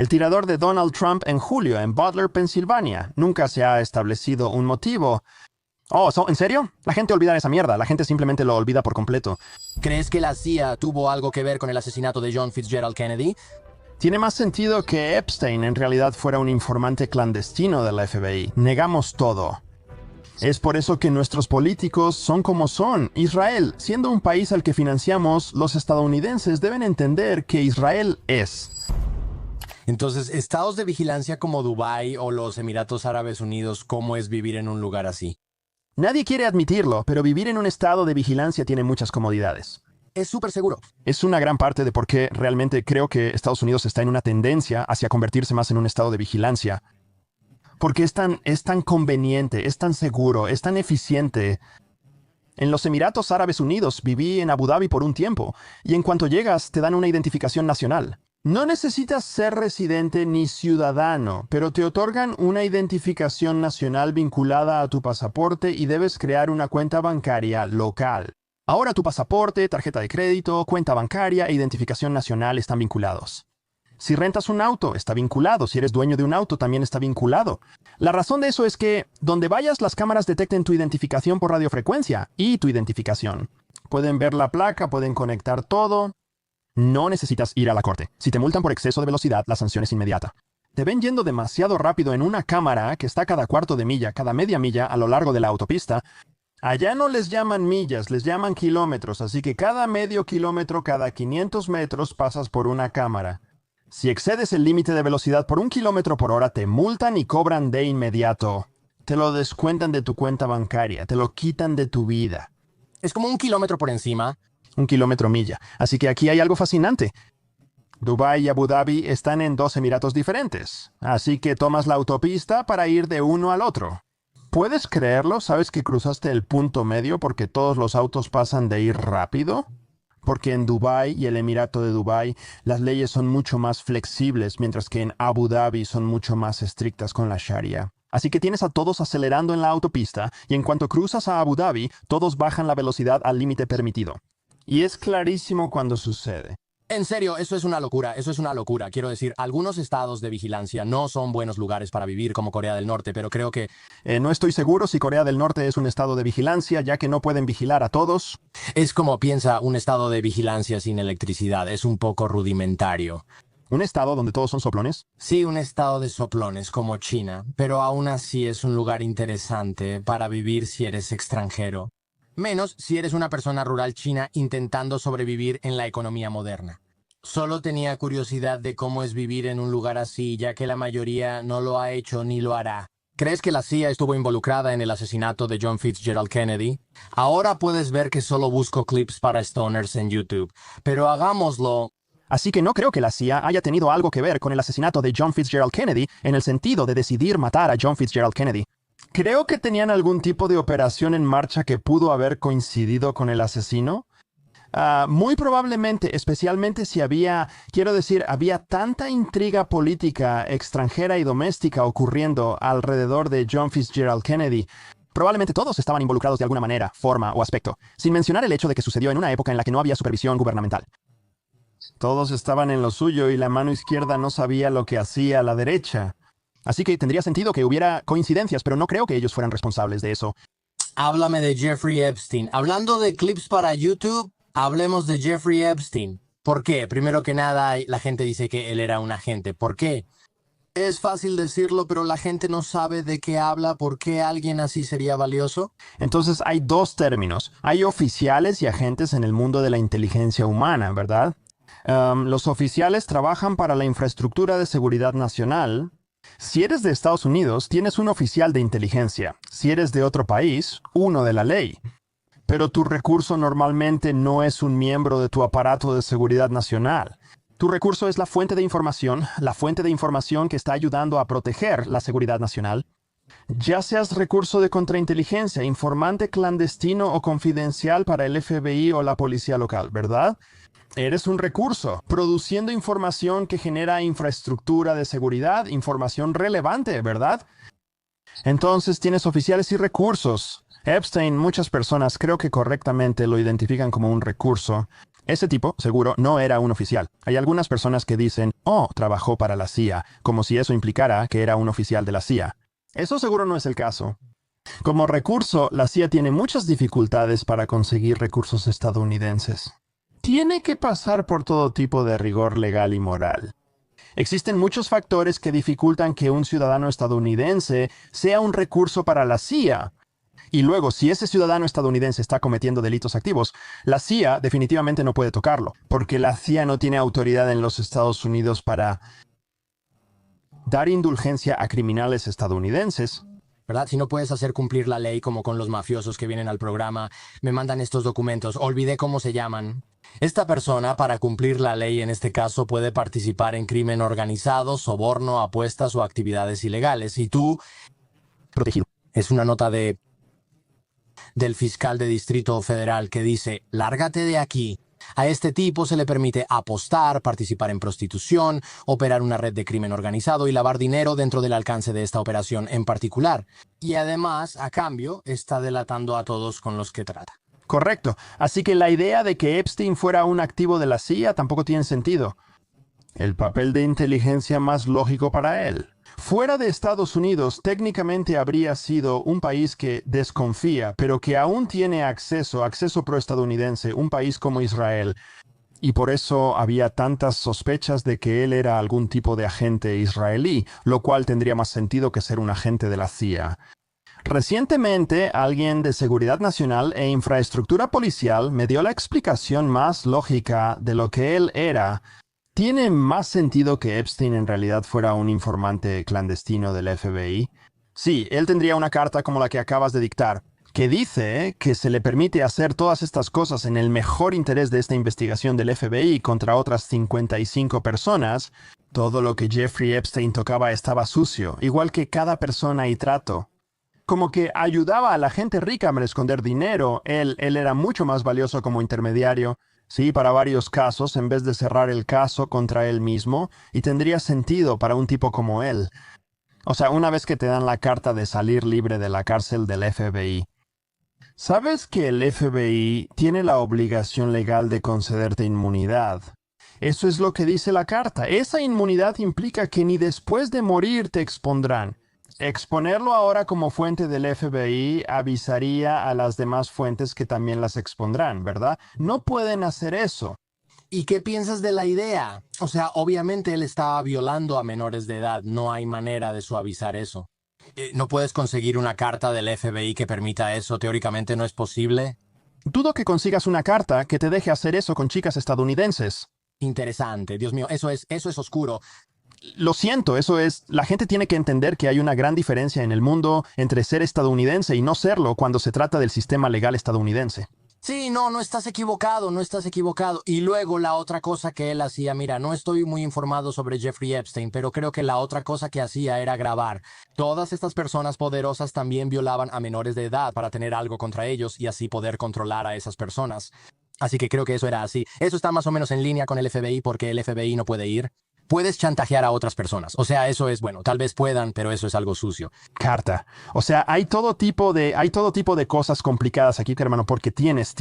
El tirador de Donald Trump en julio en Butler, Pensilvania. Nunca se ha establecido un motivo. Oh, ¿en serio? La gente olvida esa mierda. La gente simplemente lo olvida por completo. ¿Crees que la CIA tuvo algo que ver con el asesinato de John Fitzgerald Kennedy? Tiene más sentido que Epstein en realidad fuera un informante clandestino de la FBI. Negamos todo. Es por eso que nuestros políticos son como son. Israel, siendo un país al que financiamos, los estadounidenses deben entender que Israel es. Entonces, estados de vigilancia como Dubái o los Emiratos Árabes Unidos, ¿cómo es vivir en un lugar así? Nadie quiere admitirlo, pero vivir en un estado de vigilancia tiene muchas comodidades. Es súper seguro. Es una gran parte de por qué realmente creo que Estados Unidos está en una tendencia hacia convertirse más en un estado de vigilancia. Porque es tan conveniente, es tan seguro, es tan eficiente. En los Emiratos Árabes Unidos viví en Abu Dhabi por un tiempo, y en cuanto llegas te dan una identificación nacional. No necesitas ser residente ni ciudadano, pero te otorgan una identificación nacional vinculada a tu pasaporte y debes crear una cuenta bancaria local. Ahora tu pasaporte, tarjeta de crédito, cuenta bancaria e identificación nacional están vinculados. Si rentas un auto, está vinculado. Si eres dueño de un auto, también está vinculado. La razón de eso es que, donde vayas, las cámaras detecten tu identificación por radiofrecuencia y tu identificación. Pueden ver la placa, pueden conectar todo. No necesitas ir a la corte. Si te multan por exceso de velocidad, la sanción es inmediata. Te ven yendo demasiado rápido en una cámara que está cada cuarto de milla, cada media milla a lo largo de la autopista. Allá no les llaman millas, les llaman kilómetros, así que cada medio kilómetro, cada 500 metros pasas por una cámara. Si excedes el límite de velocidad por 1 kilómetro por hora, te multan y cobran de inmediato. Te lo descuentan de tu cuenta bancaria, te lo quitan de tu vida. Es como 1 kilómetro por encima. 1 kilómetro milla. Así que aquí hay algo fascinante. Dubái y Abu Dhabi están en 2 emiratos diferentes. Así que tomas la autopista para ir de uno al otro. ¿Puedes creerlo? ¿Sabes que cruzaste el punto medio porque todos los autos pasan de ir rápido? Porque en Dubái y el Emirato de Dubái las leyes son mucho más flexibles, mientras que en Abu Dhabi son mucho más estrictas con la Sharia. Así que tienes a todos acelerando en la autopista y en cuanto cruzas a Abu Dhabi, todos bajan la velocidad al límite permitido. Y es clarísimo cuando sucede. En serio, eso es una locura, eso es una locura. Quiero decir, algunos estados de vigilancia no son buenos lugares para vivir como Corea del Norte, pero creo que... No estoy seguro si Corea del Norte es un estado de vigilancia, ya que no pueden vigilar a todos. Es como piensa un estado de vigilancia sin electricidad, es un poco rudimentario. ¿Un estado donde todos son soplones? Sí, un estado de soplones como China, pero aún así es un lugar interesante para vivir si eres extranjero. Menos si eres una persona rural china intentando sobrevivir en la economía moderna. Solo tenía curiosidad de cómo es vivir en un lugar así, ya que la mayoría no lo ha hecho ni lo hará. ¿Crees que la CIA estuvo involucrada en el asesinato de John Fitzgerald Kennedy? Ahora puedes ver que solo busco clips para stoners en YouTube, pero hagámoslo. Así que no creo que la CIA haya tenido algo que ver con el asesinato de John Fitzgerald Kennedy en el sentido de decidir matar a John Fitzgerald Kennedy. Creo que tenían algún tipo de operación en marcha que pudo haber coincidido con el asesino. Muy probablemente, especialmente si había tanta intriga política extranjera y doméstica ocurriendo alrededor de John Fitzgerald Kennedy. Probablemente todos estaban involucrados de alguna manera, forma o aspecto, sin mencionar el hecho de que sucedió en una época en la que no había supervisión gubernamental. Todos estaban en lo suyo y la mano izquierda no sabía lo que hacía la derecha. Así que tendría sentido que hubiera coincidencias, pero no creo que ellos fueran responsables de eso. Háblame de Jeffrey Epstein. Hablando de clips para YouTube, hablemos de Jeffrey Epstein. ¿Por qué? Primero que nada, la gente dice que él era un agente. ¿Por qué? Es fácil decirlo, pero la gente no sabe de qué habla. ¿Por qué alguien así sería valioso? Entonces hay dos términos. Hay oficiales y agentes en el mundo de la inteligencia humana, ¿verdad? Los oficiales trabajan para la infraestructura de seguridad nacional. Si eres de Estados Unidos, tienes un oficial de inteligencia. Si eres de otro país, uno de la ley. Pero tu recurso normalmente no es un miembro de tu aparato de seguridad nacional. Tu recurso es la fuente de información que está ayudando a proteger la seguridad nacional. Ya seas recurso de contrainteligencia, informante clandestino o confidencial para el FBI o la policía local, ¿verdad? Eres un recurso, produciendo información que genera infraestructura de seguridad, información relevante, ¿verdad? Entonces tienes oficiales y recursos. Epstein, muchas personas creo que correctamente lo identifican como un recurso. Ese tipo, seguro, no era un oficial. Hay algunas personas que dicen, oh, trabajó para la CIA, como si eso implicara que era un oficial de la CIA. Eso seguro no es el caso. Como recurso, la CIA tiene muchas dificultades para conseguir recursos estadounidenses. Tiene que pasar por todo tipo de rigor legal y moral. Existen muchos factores que dificultan que un ciudadano estadounidense sea un recurso para la CIA. Y luego, si ese ciudadano estadounidense está cometiendo delitos activos, la CIA definitivamente no puede tocarlo, porque la CIA no tiene autoridad en los Estados Unidos para dar indulgencia a criminales estadounidenses. ¿Verdad? Si no puedes hacer cumplir la ley como con los mafiosos que vienen al programa, me mandan estos documentos, olvidé cómo se llaman. Esta persona, para cumplir la ley en este caso, puede participar en crimen organizado, soborno, apuestas o actividades ilegales. Y tú, Protegido. es una nota del fiscal de Distrito Federal que dice, lárgate de aquí. A este tipo se le permite apostar, participar en prostitución, operar una red de crimen organizado y lavar dinero dentro del alcance de esta operación en particular. Y además, a cambio, está delatando a todos con los que trata. Correcto. Así que la idea de que Epstein fuera un activo de la CIA tampoco tiene sentido. El papel de inteligencia más lógico para él. Fuera de Estados Unidos, técnicamente habría sido un país que desconfía, pero que aún tiene acceso proestadounidense, un país como Israel. Y por eso había tantas sospechas de que él era algún tipo de agente israelí, lo cual tendría más sentido que ser un agente de la CIA. Recientemente, alguien de Seguridad Nacional e Infraestructura Policial me dio la explicación más lógica de lo que él era. ¿Tiene más sentido que Epstein en realidad fuera un informante clandestino del FBI? Sí, él tendría una carta como la que acabas de dictar, que dice que se le permite hacer todas estas cosas en el mejor interés de esta investigación del FBI contra otras 55 personas. Todo lo que Jeffrey Epstein tocaba estaba sucio, igual que cada persona y trato. Como que ayudaba a la gente rica a esconder dinero, él era mucho más valioso como intermediario. Sí, para varios casos, en vez de cerrar el caso contra él mismo, y tendría sentido para un tipo como él. O sea, una vez que te dan la carta de salir libre de la cárcel del FBI. ¿Sabes que el FBI tiene la obligación legal de concederte inmunidad? Eso es lo que dice la carta. Esa inmunidad implica que ni después de morir te expondrán. Exponerlo ahora como fuente del FBI avisaría a las demás fuentes que también las expondrán, ¿verdad? No pueden hacer eso. ¿Y qué piensas de la idea? O sea, obviamente él estaba violando a menores de edad, no hay manera de suavizar eso. ¿No puedes conseguir una carta del FBI que permita eso? Teóricamente no es posible. Dudo que consigas una carta que te deje hacer eso con chicas estadounidenses. Interesante, Dios mío, eso es oscuro. Lo siento, eso es... La gente tiene que entender que hay una gran diferencia en el mundo entre ser estadounidense y no serlo cuando se trata del sistema legal estadounidense. Sí, no estás equivocado, no estás equivocado. Y luego la otra cosa que él hacía, mira, no estoy muy informado sobre Jeffrey Epstein, pero creo que la otra cosa que hacía era grabar. Todas estas personas poderosas también violaban a menores de edad para tener algo contra ellos y así poder controlar a esas personas. Así que creo que eso era así. Eso está más o menos en línea con el FBI porque el FBI no puede ir. Puedes chantajear a otras personas. O sea, eso es bueno. Tal vez puedan, pero eso es algo sucio. Carta. O sea, hay todo tipo de cosas complicadas aquí, hermano, porque tienes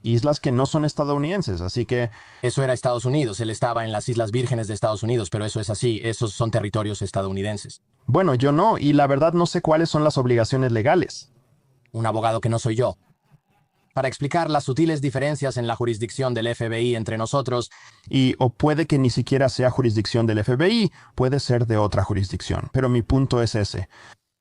islas que no son estadounidenses, así que... Eso era Estados Unidos. Él estaba en las Islas Vírgenes de Estados Unidos, pero eso es así. Esos son territorios estadounidenses. Bueno, yo no, y la verdad no sé cuáles son las obligaciones legales. Un abogado que no soy yo. Para explicar las sutiles diferencias en la jurisdicción del FBI entre nosotros. Y o puede que ni siquiera sea jurisdicción del FBI, puede ser de otra jurisdicción. Pero mi punto es ese.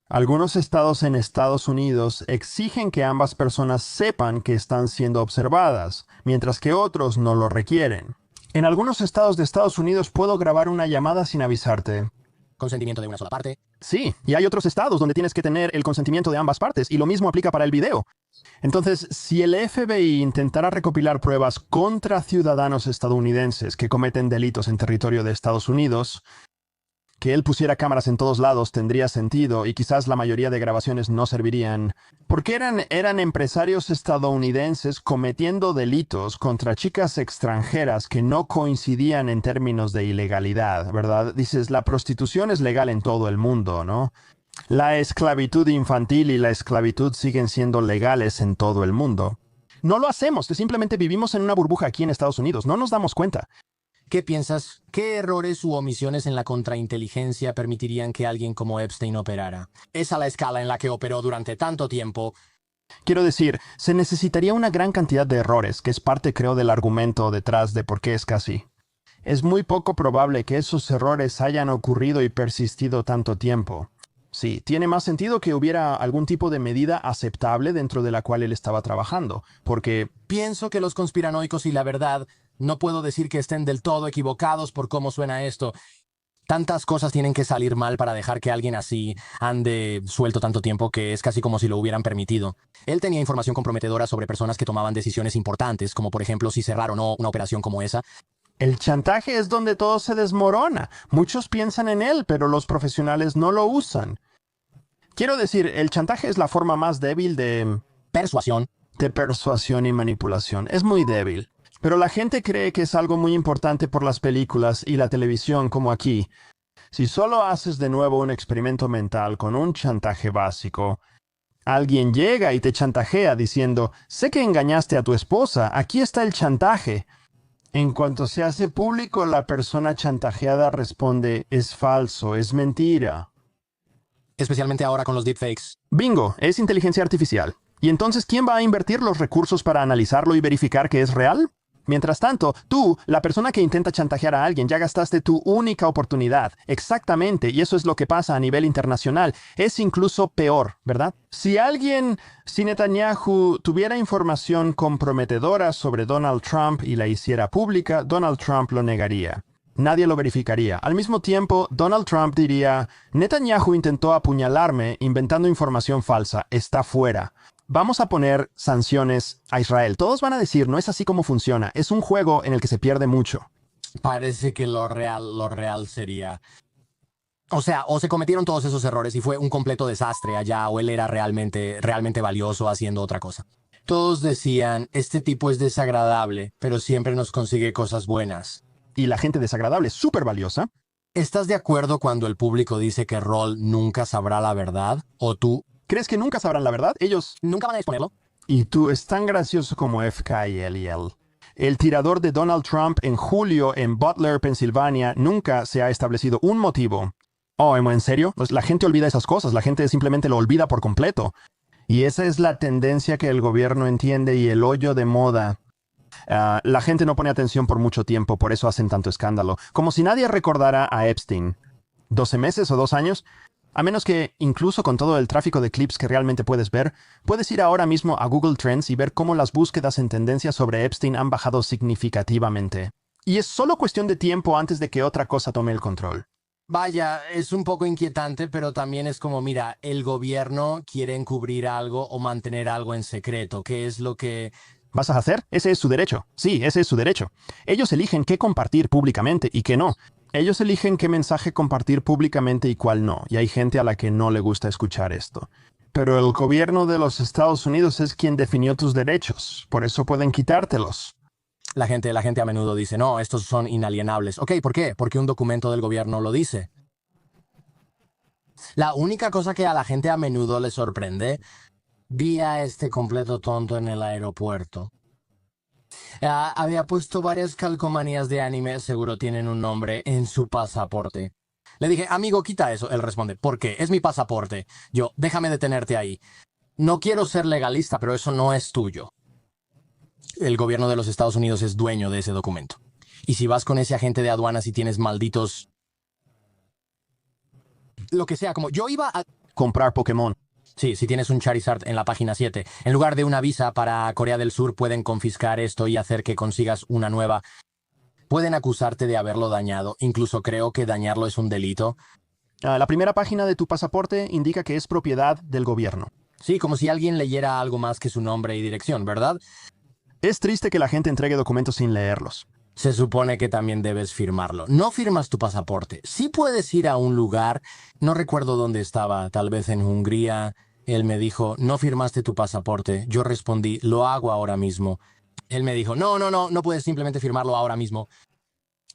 Algunos estados en Estados Unidos exigen que ambas personas sepan que están siendo observadas, mientras que otros no lo requieren. En algunos estados de Estados Unidos puedo grabar una llamada sin avisarte. Consentimiento de una sola parte. Sí, y hay otros estados donde tienes que tener el consentimiento de ambas partes, y lo mismo aplica para el video. Entonces, si el FBI intentara recopilar pruebas contra ciudadanos estadounidenses que cometen delitos en territorio de Estados Unidos, que él pusiera cámaras en todos lados tendría sentido y quizás la mayoría de grabaciones no servirían, porque eran empresarios estadounidenses cometiendo delitos contra chicas extranjeras que no coincidían en términos de ilegalidad, ¿verdad? Dices, la prostitución es legal en todo el mundo, ¿no? La esclavitud infantil y la esclavitud siguen siendo legales en todo el mundo. No lo hacemos, simplemente vivimos en una burbuja aquí en Estados Unidos, no nos damos cuenta. ¿Qué piensas? ¿Qué errores u omisiones en la contrainteligencia permitirían que alguien como Epstein operara? Es a la escala en la que operó durante tanto tiempo. Quiero decir, se necesitaría una gran cantidad de errores, que es parte, creo, del argumento detrás de por qué es casi. Es muy poco probable que esos errores hayan ocurrido y persistido tanto tiempo. Sí, tiene más sentido que hubiera algún tipo de medida aceptable dentro de la cual él estaba trabajando, porque Pienso que los conspiranoicos y la verdad, no puedo decir que estén del todo equivocados por cómo suena esto. Tantas cosas tienen que salir mal para dejar que alguien así ande suelto tanto tiempo que es casi como si lo hubieran permitido. Él tenía información comprometedora sobre personas que tomaban decisiones importantes, como por ejemplo si cerrar o no una operación como esa. el chantaje es donde todo se desmorona. Muchos piensan en él, pero los profesionales no lo usan. Quiero decir, el chantaje es la forma más débil Persuasión. de persuasión y manipulación. Es muy débil. Pero la gente cree que es algo muy importante por las películas y la televisión como aquí. Si solo haces de nuevo un experimento mental con un chantaje básico, alguien llega y te chantajea diciendo, sé que engañaste a tu esposa, aquí está el chantaje. En cuanto se hace público, la persona chantajeada responde, es falso, es mentira. Especialmente ahora con los deepfakes. Bingo, es inteligencia artificial. ¿Y entonces quién va a invertir los recursos para analizarlo y verificar que es real? Mientras tanto, tú, la persona que intenta chantajear a alguien, ya gastaste tu única oportunidad. Exactamente, y eso es lo que pasa a nivel internacional. Es incluso peor, ¿verdad? Si Netanyahu tuviera información comprometedora sobre Donald Trump y la hiciera pública, Donald Trump lo negaría. Nadie lo verificaría. Al mismo tiempo, Donald Trump diría, Netanyahu intentó apuñalarme inventando información falsa, está fuera. Vamos a poner sanciones a Israel. Todos van a decir, no es así como funciona. Es un juego en el que se pierde mucho. Parece que lo real sería... O sea, o se cometieron todos esos errores y fue un completo desastre allá, o él era realmente valioso haciendo otra cosa. Todos decían, este tipo es desagradable, pero siempre nos consigue cosas buenas. Y la gente desagradable es súper valiosa. ¿Estás de acuerdo cuando el público dice que Roll nunca sabrá la verdad? ¿O tú ¿Crees que nunca sabrán la verdad? Ellos... nunca van a exponerlo? Y tú, es tan gracioso como FKLL. El tirador de Donald Trump en julio en Butler, Pensilvania, nunca se ha establecido un motivo. Oh, ¿en serio? Pues la gente olvida esas cosas, la gente simplemente lo olvida por completo. Y esa es la tendencia que el gobierno entiende y el hoyo de moda. La gente no pone atención por mucho tiempo, por eso hacen tanto escándalo. Como si nadie recordara a Epstein. 12 meses o 2 años. A menos que, incluso con todo el tráfico de clips que realmente puedes ver, puedes ir ahora mismo a Google Trends y ver cómo las búsquedas en tendencias sobre Epstein han bajado significativamente. Y es solo cuestión de tiempo antes de que otra cosa tome el control. Vaya, es un poco inquietante, pero también es como, mira, el gobierno quiere encubrir algo o mantener algo en secreto, que es lo que... ¿Vas a hacer? Ese es su derecho. Sí, ese es su derecho. Ellos eligen qué compartir públicamente y qué no. Ellos eligen qué mensaje compartir públicamente y cuál no, y hay gente a la que no le gusta escuchar esto. Pero el gobierno de los Estados Unidos es quien definió tus derechos, por eso pueden quitártelos. La gente a menudo dice, no, estos son inalienables. Ok, ¿por qué? Porque un documento del gobierno lo dice. La única cosa que a la gente a menudo le sorprende, vi a este completo tonto en el aeropuerto. Había puesto varias calcomanías de anime, seguro tienen un nombre, en su pasaporte. Le dije, amigo, quita eso. Él responde, ¿por qué? Es mi pasaporte. Yo, déjame detenerte ahí. No quiero ser legalista, pero eso no es tuyo. El gobierno de los Estados Unidos es dueño de ese documento. Y si vas con ese agente de aduanas y tienes malditos... Lo que sea, como yo iba a... Comprar Pokémon. Sí, si tienes un Charizard en la página 7, en lugar de una visa para Corea del Sur, pueden confiscar esto y hacer que consigas una nueva. Pueden acusarte de haberlo dañado. Incluso creo que dañarlo es un delito. La primera página de tu pasaporte indica que es propiedad del gobierno. Sí, como si alguien leyera algo más que su nombre y dirección, ¿verdad? Es triste que la gente entregue documentos sin leerlos. Se supone que también debes firmarlo. No firmas tu pasaporte. Sí puedes ir a un lugar, no recuerdo dónde estaba, tal vez en Hungría. Él me dijo, no firmaste tu pasaporte. Yo respondí, lo hago ahora mismo. Él me dijo, no puedes simplemente firmarlo ahora mismo.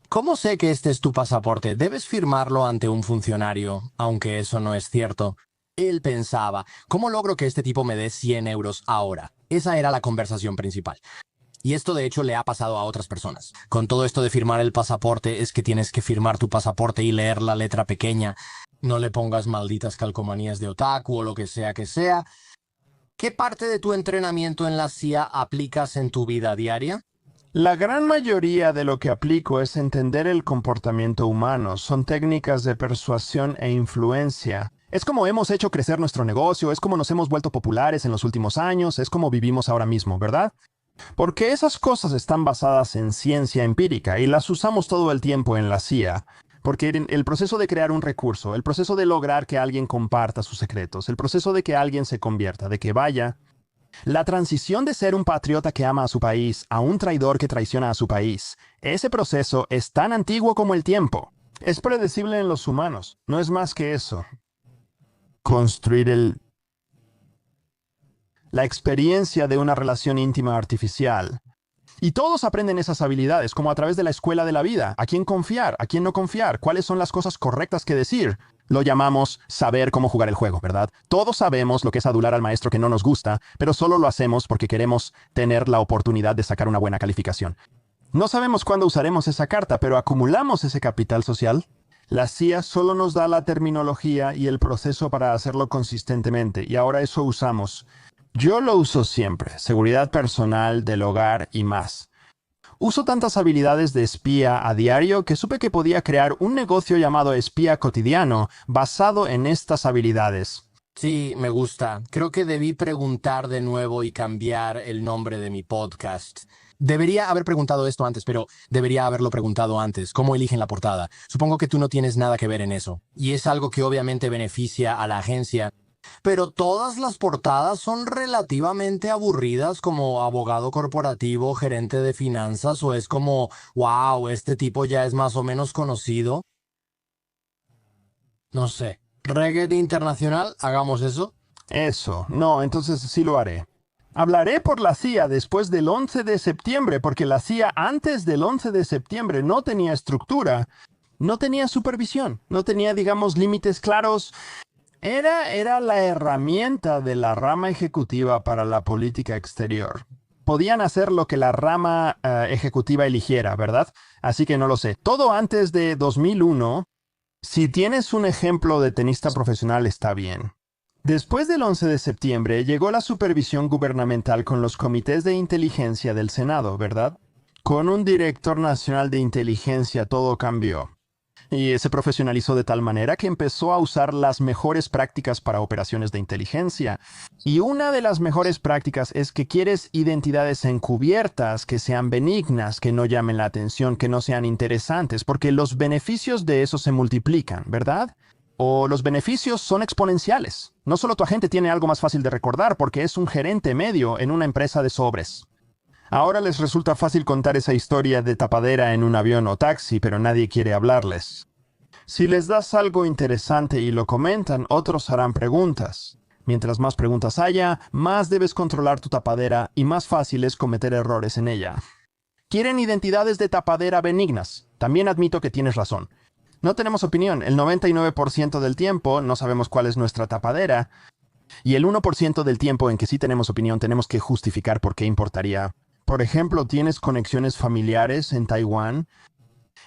¿Cómo sé que este es tu pasaporte? Debes firmarlo ante un funcionario, aunque eso no es cierto. Él pensaba, ¿cómo logro que este tipo me dé 100 euros ahora? Esa era la conversación principal. Y esto de hecho le ha pasado a otras personas. Con todo esto de firmar el pasaporte, es que tienes que firmar tu pasaporte y leer la letra pequeña. No le pongas malditas calcomanías de otaku o lo que sea que sea. ¿Qué parte de tu entrenamiento en la CIA aplicas en tu vida diaria? La gran mayoría de lo que aplico es entender el comportamiento humano. Son técnicas de persuasión e influencia. Es como hemos hecho crecer nuestro negocio, es como nos hemos vuelto populares en los últimos años, es como vivimos ahora mismo, ¿verdad? Porque esas cosas están basadas en ciencia empírica y las usamos todo el tiempo en la CIA. Porque el proceso de crear un recurso, el proceso de lograr que alguien comparta sus secretos, el proceso de que alguien se convierta, de que vaya, la transición de ser un patriota que ama a su país a un traidor que traiciona a su país, ese proceso es tan antiguo como el tiempo. Es predecible en los humanos, no es más que eso. Construir la experiencia de una relación íntima artificial. Y todos aprenden esas habilidades, como a través de la escuela de la vida. ¿A quién confiar? ¿A quién no confiar? ¿Cuáles son las cosas correctas que decir? Lo llamamos saber cómo jugar el juego, ¿verdad? Todos sabemos lo que es adular al maestro que no nos gusta, pero solo lo hacemos porque queremos tener la oportunidad de sacar una buena calificación. No sabemos cuándo usaremos esa carta, pero acumulamos ese capital social. La CIA solo nos da la terminología y el proceso para hacerlo consistentemente, y ahora eso usamos. Yo lo uso siempre, seguridad personal, del hogar y más. Uso tantas habilidades de espía a diario que supe que podía crear un negocio llamado Espía Cotidiano basado en estas habilidades. Sí, me gusta. Creo que debí preguntar de nuevo y cambiar el nombre de mi podcast. Debería haber preguntado esto antes, pero debería haberlo preguntado antes. ¿Cómo eligen la portada? Supongo que tú no tienes nada que ver en eso. Y es algo que obviamente beneficia a la agencia. Pero todas las portadas son relativamente aburridas como abogado corporativo, gerente de finanzas, o es como, wow, este tipo ya es más o menos conocido. No sé. Reggae internacional, hagamos eso. Eso, no, entonces sí lo haré. Hablaré por la CIA después del 11 de septiembre, porque la CIA antes del 11 de septiembre no tenía estructura, no tenía supervisión, no tenía, digamos, límites claros. Era la herramienta de la rama ejecutiva para la política exterior. Podían hacer lo que la rama ejecutiva eligiera, ¿verdad? Así que no lo sé. Todo antes de 2001, si tienes un ejemplo de tenista profesional, está bien. Después del 11 de septiembre llegó la supervisión gubernamental con los comités de inteligencia del Senado, ¿verdad? Con un director nacional de inteligencia todo cambió. Y se profesionalizó de tal manera que empezó a usar las mejores prácticas para operaciones de inteligencia. Y una de las mejores prácticas es que quieres identidades encubiertas, que sean benignas, que no llamen la atención, que no sean interesantes, porque los beneficios de eso se multiplican, ¿verdad? O los beneficios son exponenciales. No solo tu agente tiene algo más fácil de recordar porque es un gerente medio en una empresa de sobres. Ahora les resulta fácil contar esa historia de tapadera en un avión o taxi, pero nadie quiere hablarles. Si les das algo interesante y lo comentan, otros harán preguntas. Mientras más preguntas haya, más debes controlar tu tapadera y más fácil es cometer errores en ella. Quieren identidades de tapadera benignas. También admito que tienes razón. No tenemos opinión. El 99% del tiempo no sabemos cuál es nuestra tapadera. Y el 1% del tiempo en que sí tenemos opinión tenemos que justificar por qué importaría. Por ejemplo, ¿tienes conexiones familiares en Taiwán?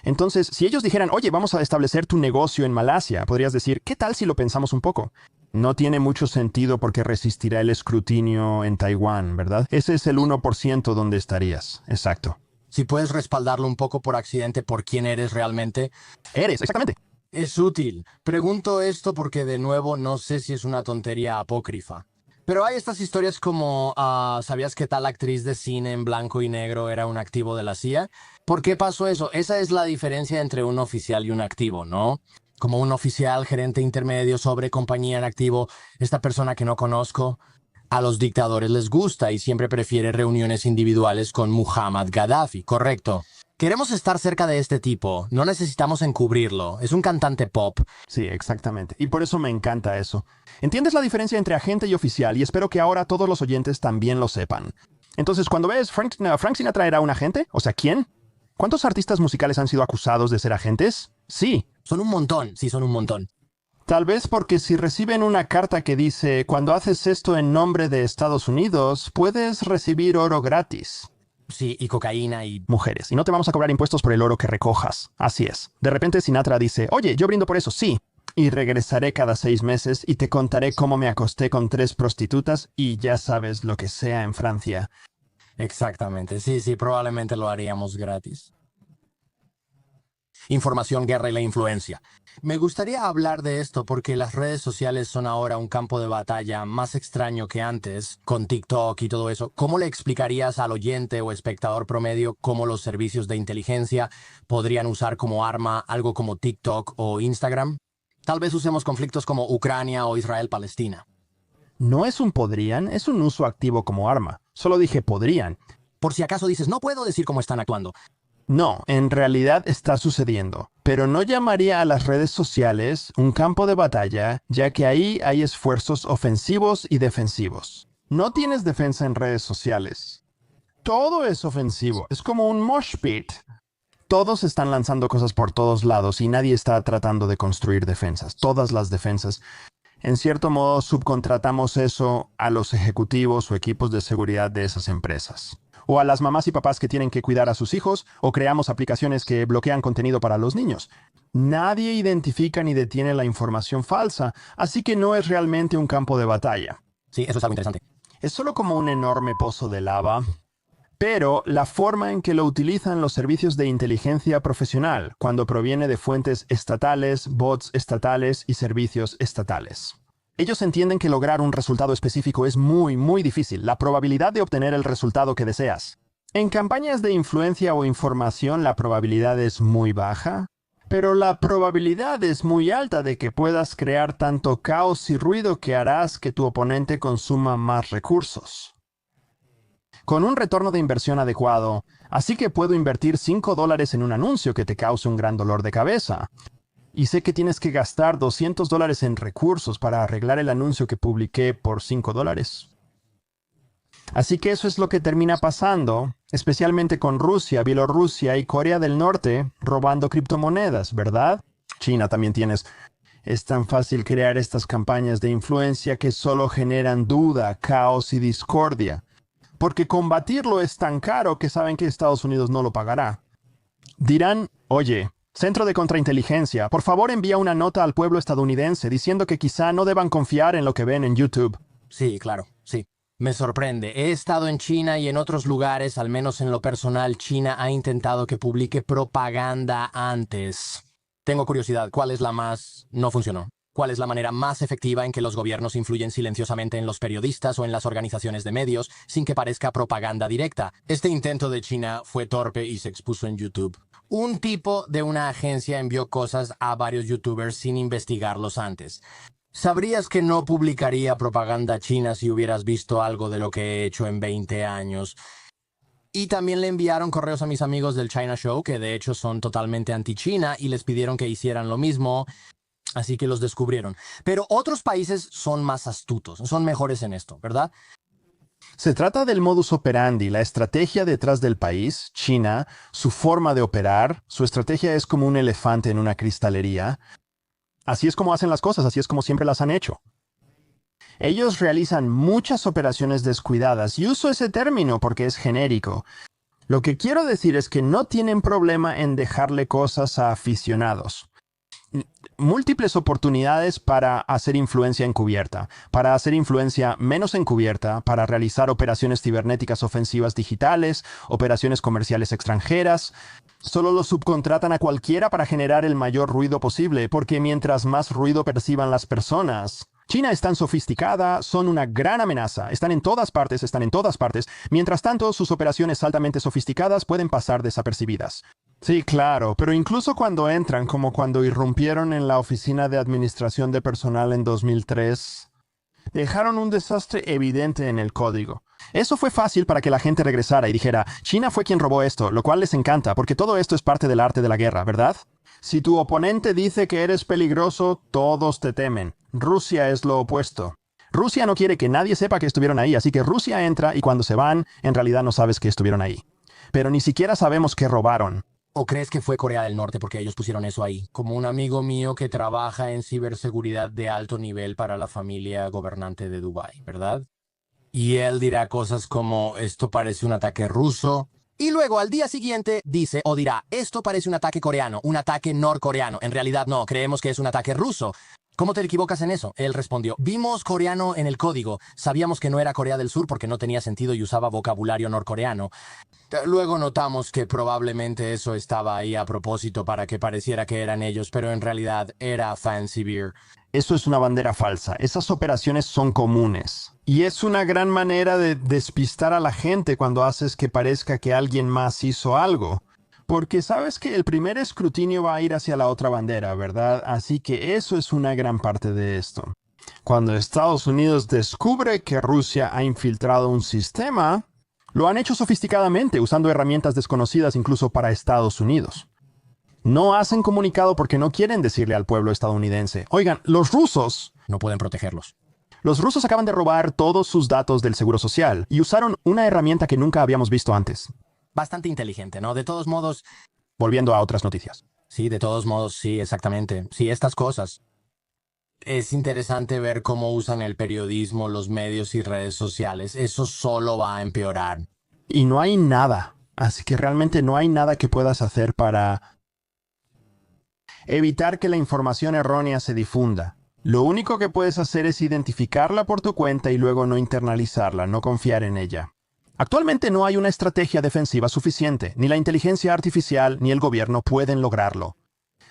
Entonces, si ellos dijeran, oye, vamos a establecer tu negocio en Malasia, podrías decir, ¿qué tal si lo pensamos un poco? No tiene mucho sentido porque resistirá el escrutinio en Taiwán, ¿verdad? Ese es el 1% donde estarías. Exacto. Si puedes respaldarlo un poco por accidente por quién eres realmente. Eres, exactamente. Es útil. Pregunto esto porque de nuevo no sé si es una tontería apócrifa. Pero hay estas historias como, ¿sabías que tal actriz de cine en blanco y negro era un activo de la CIA? ¿Por qué pasó eso? Esa es la diferencia entre un oficial y un activo, ¿no? Como un oficial, gerente intermedio sobre compañía en activo, esta persona que no conozco. A los dictadores les gusta y siempre prefiere reuniones individuales con Muhammad Gaddafi, correcto. Queremos estar cerca de este tipo, no necesitamos encubrirlo, es un cantante pop. Sí, exactamente. Y por eso me encanta eso. ¿Entiendes la diferencia entre agente y oficial? Y espero que ahora todos los oyentes también lo sepan. Entonces, cuando ves Frank Sinatra era un agente, o sea, ¿quién? ¿Cuántos artistas musicales han sido acusados de ser agentes? Sí. Son un montón, sí, son un montón. Tal vez porque si reciben una carta que dice, cuando haces esto en nombre de Estados Unidos, puedes recibir oro gratis. Sí, y cocaína y... Mujeres, y no te vamos a cobrar impuestos por el oro que recojas. Así es. De repente Sinatra dice, oye, yo brindo por eso, sí. Y regresaré cada 6 meses y te contaré cómo me acosté con 3 prostitutas y ya sabes lo que sea en Francia. Exactamente, sí, probablemente lo haríamos gratis. Información, guerra y la influencia. Me gustaría hablar de esto porque las redes sociales son ahora un campo de batalla más extraño que antes, con TikTok y todo eso. ¿Cómo le explicarías al oyente o espectador promedio cómo los servicios de inteligencia podrían usar como arma algo como TikTok o Instagram? Tal vez usemos conflictos como Ucrania o Israel-Palestina. No es un podrían, es un uso activo como arma. Solo dije podrían. Por si acaso dices, no puedo decir cómo están actuando. No, en realidad está sucediendo, pero no llamaría a las redes sociales un campo de batalla, ya que ahí hay esfuerzos ofensivos y defensivos. No tienes defensa en redes sociales. Todo es ofensivo, es como un mosh pit. Todos están lanzando cosas por todos lados y nadie está tratando de construir defensas. Todas las defensas. En cierto modo, subcontratamos eso a los ejecutivos o equipos de seguridad de esas empresas. O a las mamás y papás que tienen que cuidar a sus hijos, o creamos aplicaciones que bloquean contenido para los niños. Nadie identifica ni detiene la información falsa, así que no es realmente un campo de batalla. Sí, eso es algo interesante. Es solo como un enorme pozo de lava, pero la forma en que lo utilizan los servicios de inteligencia profesional, cuando proviene de fuentes estatales, bots estatales y servicios estatales. Ellos entienden que lograr un resultado específico es muy difícil, la probabilidad de obtener el resultado que deseas. En campañas de influencia o información la probabilidad es muy baja, pero la probabilidad es muy alta de que puedas crear tanto caos y ruido que harás que tu oponente consuma más recursos. Con un retorno de inversión adecuado, así que puedo invertir $5 en un anuncio que te cause un gran dolor de cabeza. Y sé que tienes que gastar $200 en recursos para arreglar el anuncio que publiqué por $5. Así que eso es lo que termina pasando, especialmente con Rusia, Bielorrusia y Corea del Norte robando criptomonedas, ¿verdad? China también tienes. Es tan fácil crear estas campañas de influencia que solo generan duda, caos y discordia. Porque combatirlo es tan caro que saben que Estados Unidos no lo pagará. Dirán, oye, Centro de Contrainteligencia, por favor envía una nota al pueblo estadounidense diciendo que quizá no deban confiar en lo que ven en YouTube. Sí, claro, sí. Me sorprende. He estado en China y en otros lugares, al menos en lo personal, China ha intentado que publique propaganda antes. Tengo curiosidad, ¿cuál es la más... no funcionó? ¿Cuál es la manera más efectiva en que los gobiernos influyen silenciosamente en los periodistas o en las organizaciones de medios sin que parezca propaganda directa? Este intento de China fue torpe y se expuso en YouTube. Un tipo de una agencia envió cosas a varios youtubers sin investigarlos antes. ¿Sabrías que no publicaría propaganda china si hubieras visto algo de lo que he hecho en 20 años? Y también le enviaron correos a mis amigos del China Show, que de hecho son totalmente anti-China, y les pidieron que hicieran lo mismo. Así que los descubrieron. Pero otros países son más astutos, son mejores en esto, ¿verdad? Se trata del modus operandi, la estrategia detrás del país, China, su forma de operar. Su estrategia es como un elefante en una cristalería. Así es como hacen las cosas, así es como siempre las han hecho. Ellos realizan muchas operaciones descuidadas, y uso ese término porque es genérico. Lo que quiero decir es que no tienen problema en dejarle cosas a aficionados. Múltiples oportunidades para hacer influencia encubierta, para hacer influencia menos encubierta, para realizar operaciones cibernéticas ofensivas digitales, operaciones comerciales extranjeras. Solo lo subcontratan a cualquiera para generar el mayor ruido posible, porque mientras más ruido perciban las personas... China es tan sofisticada, son una gran amenaza, están en todas partes. Mientras tanto, sus operaciones altamente sofisticadas pueden pasar desapercibidas. Sí, claro, pero incluso cuando entran, como cuando irrumpieron en la oficina de administración de personal en 2003, dejaron un desastre evidente en el código. Eso fue fácil para que la gente regresara y dijera, China fue quien robó esto, lo cual les encanta, porque todo esto es parte del arte de la guerra, ¿verdad? Si tu oponente dice que eres peligroso, todos te temen. Rusia es lo opuesto. Rusia no quiere que nadie sepa que estuvieron ahí, así que Rusia entra y cuando se van, en realidad no sabes que estuvieron ahí. Pero ni siquiera sabemos qué robaron. ¿O crees que fue Corea del Norte porque ellos pusieron eso ahí? Como un amigo mío que trabaja en ciberseguridad de alto nivel para la familia gobernante de Dubái, ¿verdad? Y él dirá cosas como, esto parece un ataque ruso. Y luego al día siguiente dice o dirá, esto parece un ataque coreano, un ataque norcoreano. En realidad no, creemos que es un ataque ruso. ¿Cómo te equivocas en eso? Él respondió, vimos coreano en el código. Sabíamos que no era Corea del Sur porque no tenía sentido y usaba vocabulario norcoreano. Luego notamos que probablemente eso estaba ahí a propósito para que pareciera que eran ellos, pero en realidad era Fancy Beer. Eso es una bandera falsa. Esas operaciones son comunes. Y es una gran manera de despistar a la gente cuando haces que parezca que alguien más hizo algo. Porque sabes que el primer escrutinio va a ir hacia la otra bandera, ¿verdad? Así que eso es una gran parte de esto. Cuando Estados Unidos descubre que Rusia ha infiltrado un sistema, lo han hecho sofisticadamente, usando herramientas desconocidas incluso para Estados Unidos. No hacen comunicado porque no quieren decirle al pueblo estadounidense, oigan, los rusos No pueden protegerlos. Los rusos acaban de robar todos sus datos del Seguro Social y usaron una herramienta que nunca habíamos visto antes. Bastante inteligente, ¿no? De todos modos, Volviendo a otras noticias. sí, de todos modos, sí, exactamente. Sí, estas cosas. Es interesante ver cómo usan el periodismo, los medios y redes sociales. Eso solo va a empeorar. Y no hay nada, así que realmente no hay nada que puedas hacer para evitar que la información errónea se difunda. Lo único que puedes hacer es identificarla por tu cuenta y luego no internalizarla, no confiar en ella. Actualmente no hay una estrategia defensiva suficiente, ni la inteligencia artificial ni el gobierno pueden lograrlo.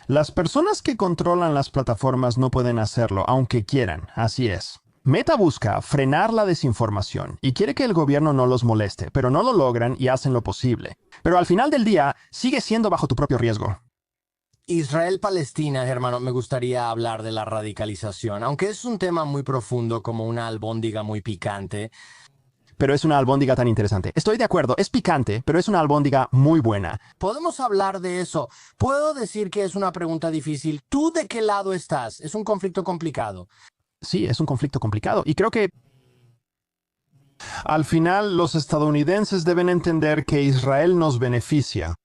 Las personas que controlan las plataformas no pueden hacerlo, aunque quieran, así es. Meta busca frenar la desinformación y quiere que el gobierno no los moleste, pero no lo logran y hacen lo posible. Pero al final del día, sigue siendo bajo tu propio riesgo. Israel-Palestina, hermano, me gustaría hablar de la radicalización, aunque es un tema muy profundo como una albóndiga muy picante. Pero es una albóndiga tan interesante. Estoy de acuerdo, es picante, pero es una albóndiga muy buena. Podemos hablar de eso. Puedo decir que es una pregunta difícil. ¿Tú de qué lado estás? Es un conflicto complicado. Sí, es un conflicto complicado y creo que al final los estadounidenses deben entender que Israel nos beneficia.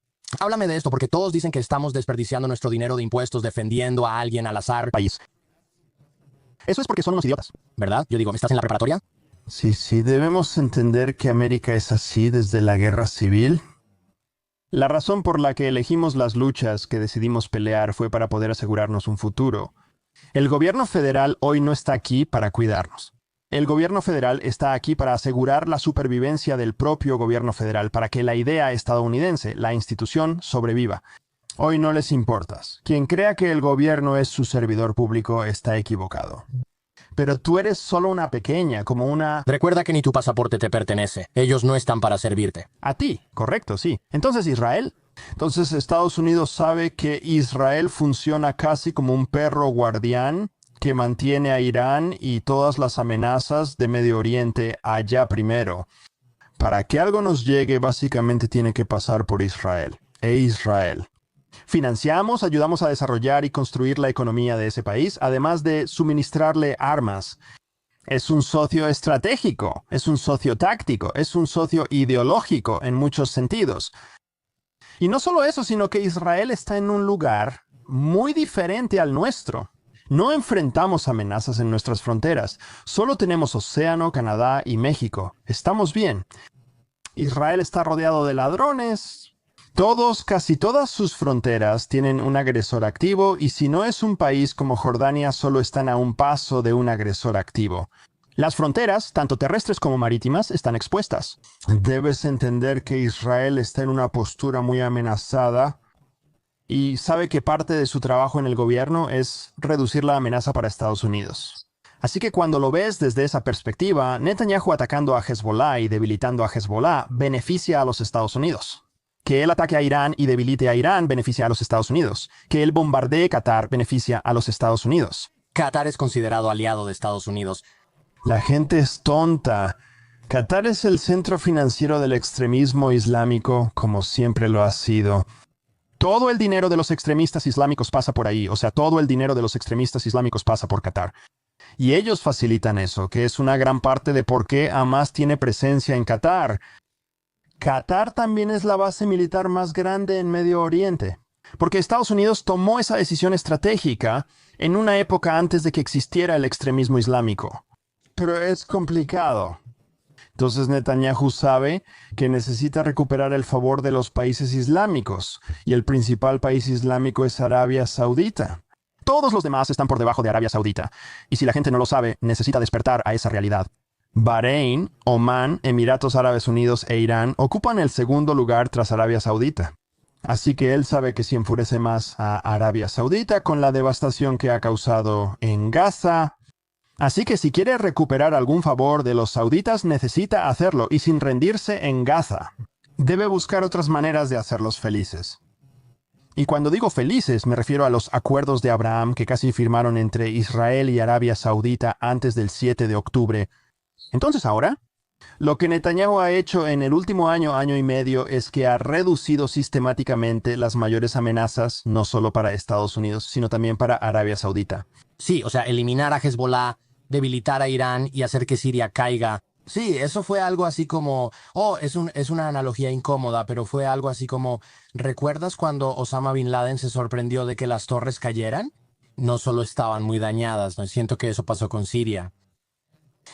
Háblame de esto porque todos dicen que estamos desperdiciando nuestro dinero de impuestos defendiendo a alguien al azar, País. Eso es porque son unos idiotas. ¿verdad? Yo digo, ¿estás en la preparatoria? Sí, debemos entender que América es así desde la guerra civil. La razón por la que elegimos las luchas que decidimos pelear fue para poder asegurarnos un futuro. El gobierno federal hoy no está aquí para cuidarnos. El gobierno federal está aquí para asegurar la supervivencia del propio gobierno federal, para que la idea estadounidense, la institución, sobreviva. Hoy no les importas. Quien crea que el gobierno es su servidor público está equivocado. Pero tú eres solo una pequeña, como una... Recuerda que ni tu pasaporte te pertenece. Ellos no están para servirte. A ti, correcto, sí. Entonces Israel. Entonces Estados Unidos sabe que Israel funciona casi como un perro guardián que mantiene a Irán y todas las amenazas de Medio Oriente allá primero. Para que algo nos llegue, básicamente tiene que pasar por Israel. Israel. Financiamos, ayudamos a desarrollar y construir la economía de ese país, además de suministrarle armas. Es un socio estratégico, es un socio táctico, es un socio ideológico en muchos sentidos. Y no solo eso, sino que Israel está en un lugar muy diferente al nuestro. No enfrentamos amenazas en nuestras fronteras. Solo tenemos océano, Canadá y México. Estamos bien. Israel está rodeado de ladrones. Casi todas sus fronteras tienen un agresor activo y si no es un país como Jordania, solo están a un paso de un agresor activo. Las fronteras, tanto terrestres como marítimas, están expuestas. Debes entender que Israel está en una postura muy amenazada y sabe que parte de su trabajo en el gobierno es reducir la amenaza para Estados Unidos. Así que cuando lo ves desde esa perspectiva, Netanyahu atacando a Hezbollah y debilitando a Hezbollah beneficia a los Estados Unidos. Que él ataque a Irán y debilite a Irán beneficia a los Estados Unidos. Que él bombardee Qatar beneficia a los Estados Unidos. Qatar es considerado aliado de Estados Unidos. La gente es tonta. Qatar es el centro financiero del extremismo islámico, como siempre lo ha sido. Todo el dinero de los extremistas islámicos pasa por ahí, o sea, todo el dinero de los extremistas islámicos pasa por Qatar. Y ellos facilitan eso, que es una gran parte de por qué Hamas tiene presencia en Qatar. Qatar también es la base militar más grande en Medio Oriente, porque Estados Unidos tomó esa decisión estratégica en una época antes de que existiera el extremismo islámico. Pero es complicado. Entonces Netanyahu sabe que necesita recuperar el favor de los países islámicos, y el principal país islámico es Arabia Saudita. Todos los demás están por debajo de Arabia Saudita, y si la gente no lo sabe, necesita despertar a esa realidad. Bahrein, Omán, Emiratos Árabes Unidos e Irán ocupan el segundo lugar tras Arabia Saudita. Así que él sabe que si enfurece más a Arabia Saudita con la devastación que ha causado en Gaza. Así que si quiere recuperar algún favor de los sauditas, necesita hacerlo y sin rendirse en Gaza. Debe buscar otras maneras de hacerlos felices. Y cuando digo felices, me refiero a los acuerdos de Abraham que casi firmaron entre Israel y Arabia Saudita antes del 7 de octubre. Entonces ahora, lo que Netanyahu ha hecho en el último año, año y medio, es que ha reducido sistemáticamente las mayores amenazas, no solo para Estados Unidos, sino también para Arabia Saudita. Sí, o sea, eliminar a Hezbollah, debilitar a Irán y hacer que Siria caiga. Sí, eso fue algo así como... es una analogía incómoda, pero fue algo así como... ¿Recuerdas cuando Osama Bin Laden se sorprendió de que las torres cayeran? No solo estaban muy dañadas, ¿no? Siento que eso pasó con Siria.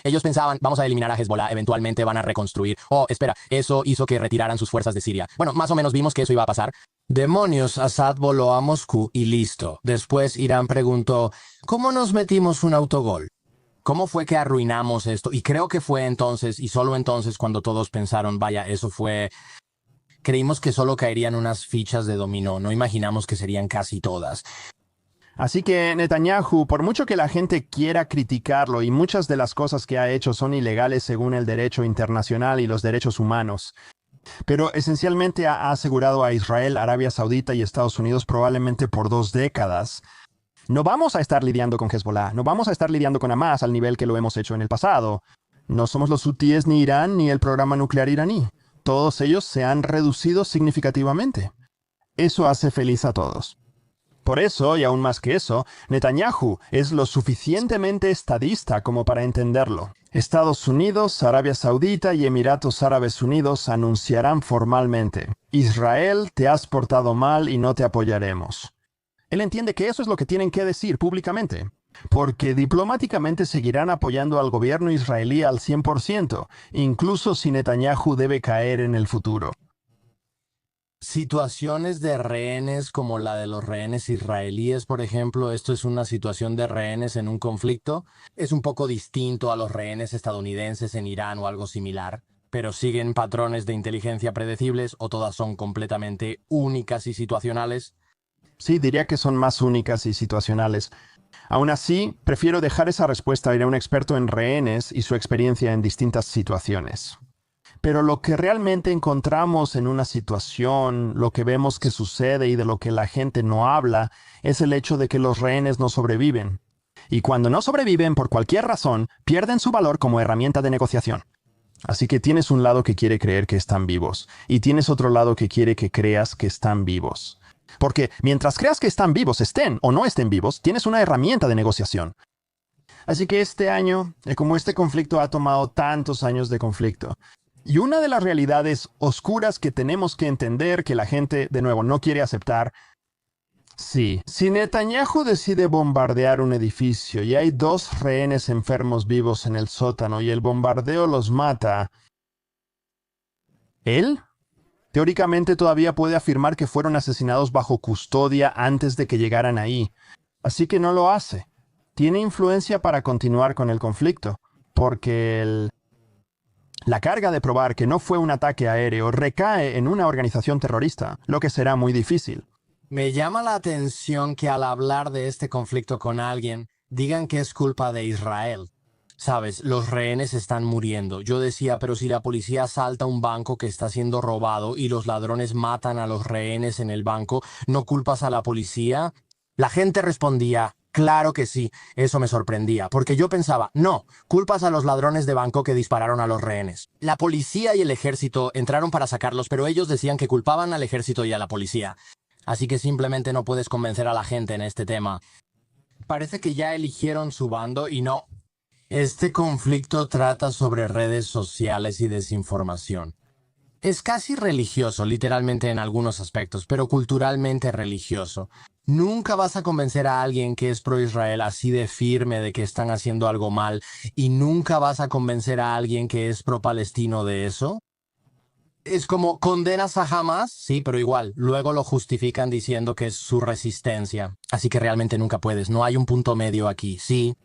Ellos pensaban, vamos a eliminar a Hezbollah, eventualmente van a reconstruir. Espera, eso hizo que retiraran sus fuerzas de Siria. Bueno, más o menos vimos que eso iba a pasar. Demonios, Assad voló a Moscú y listo. Después Irán preguntó, ¿cómo nos metimos un autogol? ¿Cómo fue que arruinamos esto? Y creo que fue entonces, y solo entonces, cuando todos pensaron, vaya, eso fue... Creímos que solo caerían unas fichas de dominó, no imaginamos que serían casi todas. Así que Netanyahu, por mucho que la gente quiera criticarlo y muchas de las cosas que ha hecho son ilegales según el derecho internacional y los derechos humanos, pero esencialmente ha asegurado a Israel, Arabia Saudita y Estados Unidos probablemente por 2 décadas. No vamos a estar lidiando con Hezbollah, no vamos a estar lidiando con Hamas al nivel que lo hemos hecho en el pasado. No somos los hutíes ni Irán ni el programa nuclear iraní. Todos ellos se han reducido significativamente. Eso hace feliz a todos. Por eso, y aún más que eso, Netanyahu es lo suficientemente estadista como para entenderlo. Estados Unidos, Arabia Saudita y Emiratos Árabes Unidos anunciarán formalmente: Israel, te has portado mal y no te apoyaremos. Él entiende que eso es lo que tienen que decir públicamente, porque diplomáticamente seguirán apoyando al gobierno israelí al 100%, incluso si Netanyahu debe caer en el futuro. Situaciones de rehenes como la de los rehenes israelíes, por ejemplo, esto es una situación de rehenes en un conflicto. Es un poco distinto a los rehenes estadounidenses en Irán o algo similar, pero siguen patrones de inteligencia predecibles o todas son completamente únicas y situacionales. Sí, diría que son más únicas y situacionales. Aún así, prefiero dejar esa respuesta a ir a un experto en rehenes y su experiencia en distintas situaciones. Pero lo que realmente encontramos en una situación, lo que vemos que sucede y de lo que la gente no habla, es el hecho de que los rehenes no sobreviven. Y cuando no sobreviven por cualquier razón, pierden su valor como herramienta de negociación. Así que tienes un lado que quiere creer que están vivos, y tienes otro lado que quiere que creas que están vivos. Porque mientras creas que están vivos, estén o no estén vivos, tienes una herramienta de negociación. Así que este año, como este conflicto ha tomado tantos años de conflicto, y una de las realidades oscuras que tenemos que entender, que la gente, de nuevo, no quiere aceptar. Sí, si Netanyahu decide bombardear un edificio y hay 2 rehenes enfermos vivos en el sótano y el bombardeo los mata, ¿él? Teóricamente todavía puede afirmar que fueron asesinados bajo custodia antes de que llegaran ahí. Así que no lo hace. Tiene influencia para continuar con el conflicto, porque la carga de probar que no fue un ataque aéreo recae en una organización terrorista, lo que será muy difícil. Me llama la atención que al hablar de este conflicto con alguien, digan que es culpa de Israel. Sabes, los rehenes están muriendo. Yo decía, pero si la policía asalta un banco que está siendo robado y los ladrones matan a los rehenes en el banco, ¿no culpas a la policía? La gente respondía, claro que sí. Eso me sorprendía, porque yo pensaba, no, culpas a los ladrones de banco que dispararon a los rehenes. La policía y el ejército entraron para sacarlos, pero ellos decían que culpaban al ejército y a la policía. Así que simplemente no puedes convencer a la gente en este tema. Parece que ya eligieron su bando y no. Este conflicto trata sobre redes sociales y desinformación. Es casi religioso, literalmente en algunos aspectos, pero culturalmente religioso. Nunca vas a convencer a alguien que es pro-Israel así de firme de que están haciendo algo mal, y nunca vas a convencer a alguien que es pro-palestino de eso. Es como condenas a Hamas, sí, pero igual, luego lo justifican diciendo que es su resistencia. Así que realmente nunca puedes, no hay un punto medio aquí, sí.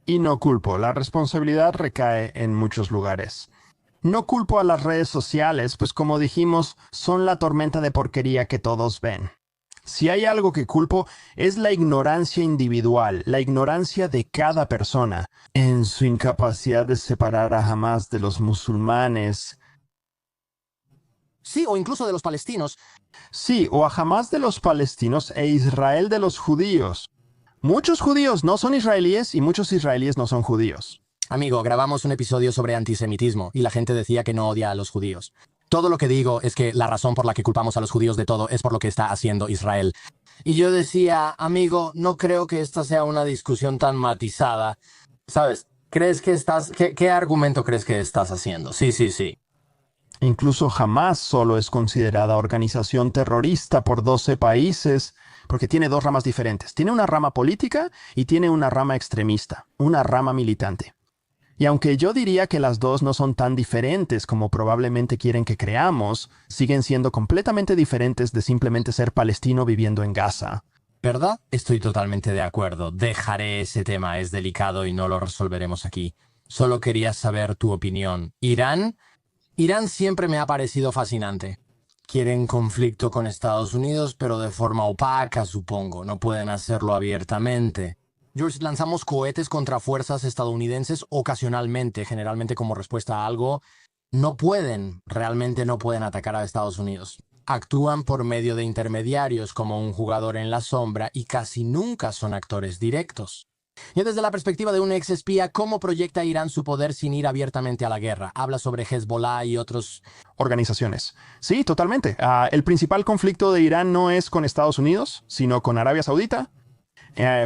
Y no culpo, la responsabilidad recae en muchos lugares. No culpo a las redes sociales, pues como dijimos, son la tormenta de porquería que todos ven. Si hay algo que culpo es la ignorancia individual, la ignorancia de cada persona, en su incapacidad de separar a Hamas de los musulmanes. Sí, o incluso de los palestinos. Sí, o a Hamas de los palestinos e Israel de los judíos. Muchos judíos no son israelíes y muchos israelíes no son judíos. Amigo, grabamos un episodio sobre antisemitismo y la gente decía que no odia a los judíos. Todo lo que digo es que la razón por la que culpamos a los judíos de todo es por lo que está haciendo Israel. Y yo decía, amigo, no creo que esta sea una discusión tan matizada. ¿Sabes? ¿Crees que qué argumento crees que estás haciendo? Sí, sí, sí. Incluso Hamas solo es considerada organización terrorista por 12 países, porque tiene dos ramas diferentes. Tiene una rama política y tiene una rama extremista, una rama militante. Y aunque yo diría que las dos no son tan diferentes como probablemente quieren que creamos, siguen siendo completamente diferentes de simplemente ser palestino viviendo en Gaza. ¿Verdad? Estoy totalmente de acuerdo. Dejaré ese tema, es delicado y no lo resolveremos aquí. Solo quería saber tu opinión. ¿Irán? Irán siempre me ha parecido fascinante. Quieren conflicto con Estados Unidos, pero de forma opaca, supongo. No pueden hacerlo abiertamente. George, lanzamos cohetes contra fuerzas estadounidenses ocasionalmente, generalmente como respuesta a algo. No pueden, realmente no pueden atacar a Estados Unidos. Actúan por medio de intermediarios como un jugador en la sombra y casi nunca son actores directos. Y desde la perspectiva de un ex espía, ¿cómo proyecta Irán su poder sin ir abiertamente a la guerra? Habla sobre Hezbollah y otros organizaciones. Sí, totalmente. El principal conflicto de Irán no es con Estados Unidos, sino con Arabia Saudita.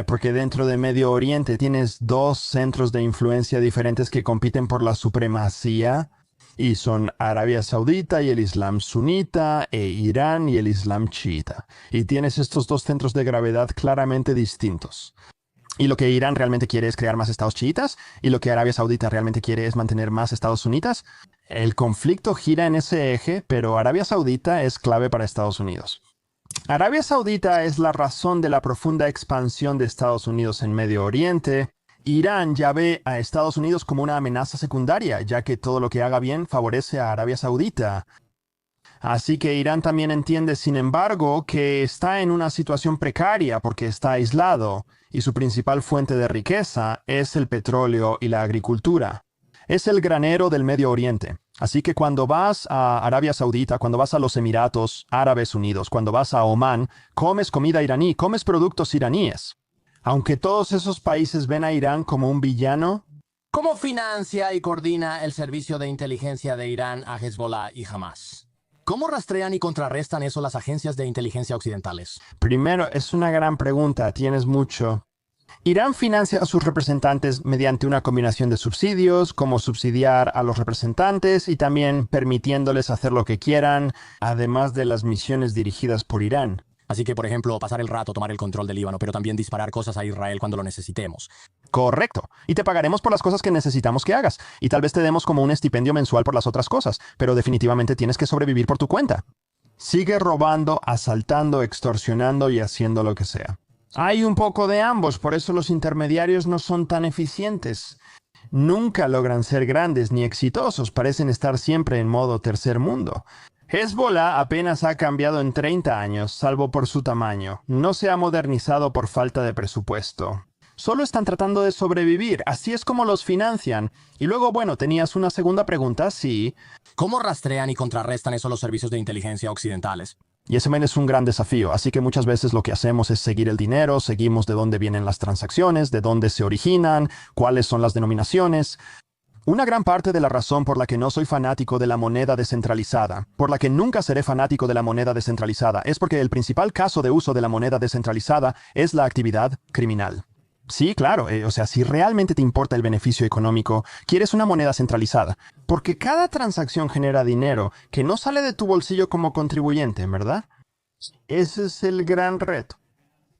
Porque dentro de Medio Oriente tienes dos centros de influencia diferentes que compiten por la supremacía y son Arabia Saudita y el Islam sunita e Irán y el Islam chiita. Y tienes estos dos centros de gravedad claramente distintos. Y lo que Irán realmente quiere es crear más estados chiitas y lo que Arabia Saudita realmente quiere es mantener más estados sunitas. El conflicto gira en ese eje, pero Arabia Saudita es clave para Estados Unidos. Arabia Saudita es la razón de la profunda expansión de Estados Unidos en Medio Oriente. Irán ya ve a Estados Unidos como una amenaza secundaria, ya que todo lo que haga bien favorece a Arabia Saudita. Así que Irán también entiende, sin embargo, que está en una situación precaria porque está aislado y su principal fuente de riqueza es el petróleo y la agricultura. Es el granero del Medio Oriente. Así que cuando vas a Arabia Saudita, cuando vas a los Emiratos Árabes Unidos, cuando vas a Omán, comes comida iraní, comes productos iraníes. Aunque todos esos países ven a Irán como un villano. ¿Cómo financia y coordina el servicio de inteligencia de Irán a Hezbollah y Hamas? ¿Cómo rastrean y contrarrestan eso las agencias de inteligencia occidentales? Primero, es una gran pregunta, tienes mucho. Irán financia a sus representantes mediante una combinación de subsidios, como subsidiar a los representantes y también permitiéndoles hacer lo que quieran, además de las misiones dirigidas por Irán. Así que, por ejemplo, pasar el rato, tomar el control del Líbano, pero también disparar cosas a Israel cuando lo necesitemos. Correcto. Y te pagaremos por las cosas que necesitamos que hagas. Y tal vez te demos como un estipendio mensual por las otras cosas, pero definitivamente tienes que sobrevivir por tu cuenta. Sigue robando, asaltando, extorsionando y haciendo lo que sea. Hay un poco de ambos, por eso los intermediarios no son tan eficientes. Nunca logran ser grandes ni exitosos, parecen estar siempre en modo tercer mundo. Hezbollah apenas ha cambiado en 30 años, salvo por su tamaño. No se ha modernizado por falta de presupuesto. Solo están tratando de sobrevivir, así es como los financian. Y luego, bueno, tenías una segunda pregunta, sí. ¿Cómo rastrean y contrarrestan eso los servicios de inteligencia occidentales? Y ese es un gran desafío, así que muchas veces lo que hacemos es seguir el dinero, seguimos de dónde vienen las transacciones, de dónde se originan, cuáles son las denominaciones. Una gran parte de la razón por la que no soy fanático de la moneda descentralizada, por la que nunca seré fanático de la moneda descentralizada, es porque el principal caso de uso de la moneda descentralizada es la actividad criminal. Sí, claro, o sea, si realmente te importa el beneficio económico, quieres una moneda centralizada, porque cada transacción genera dinero que no sale de tu bolsillo como contribuyente, ¿verdad? Ese es el gran reto.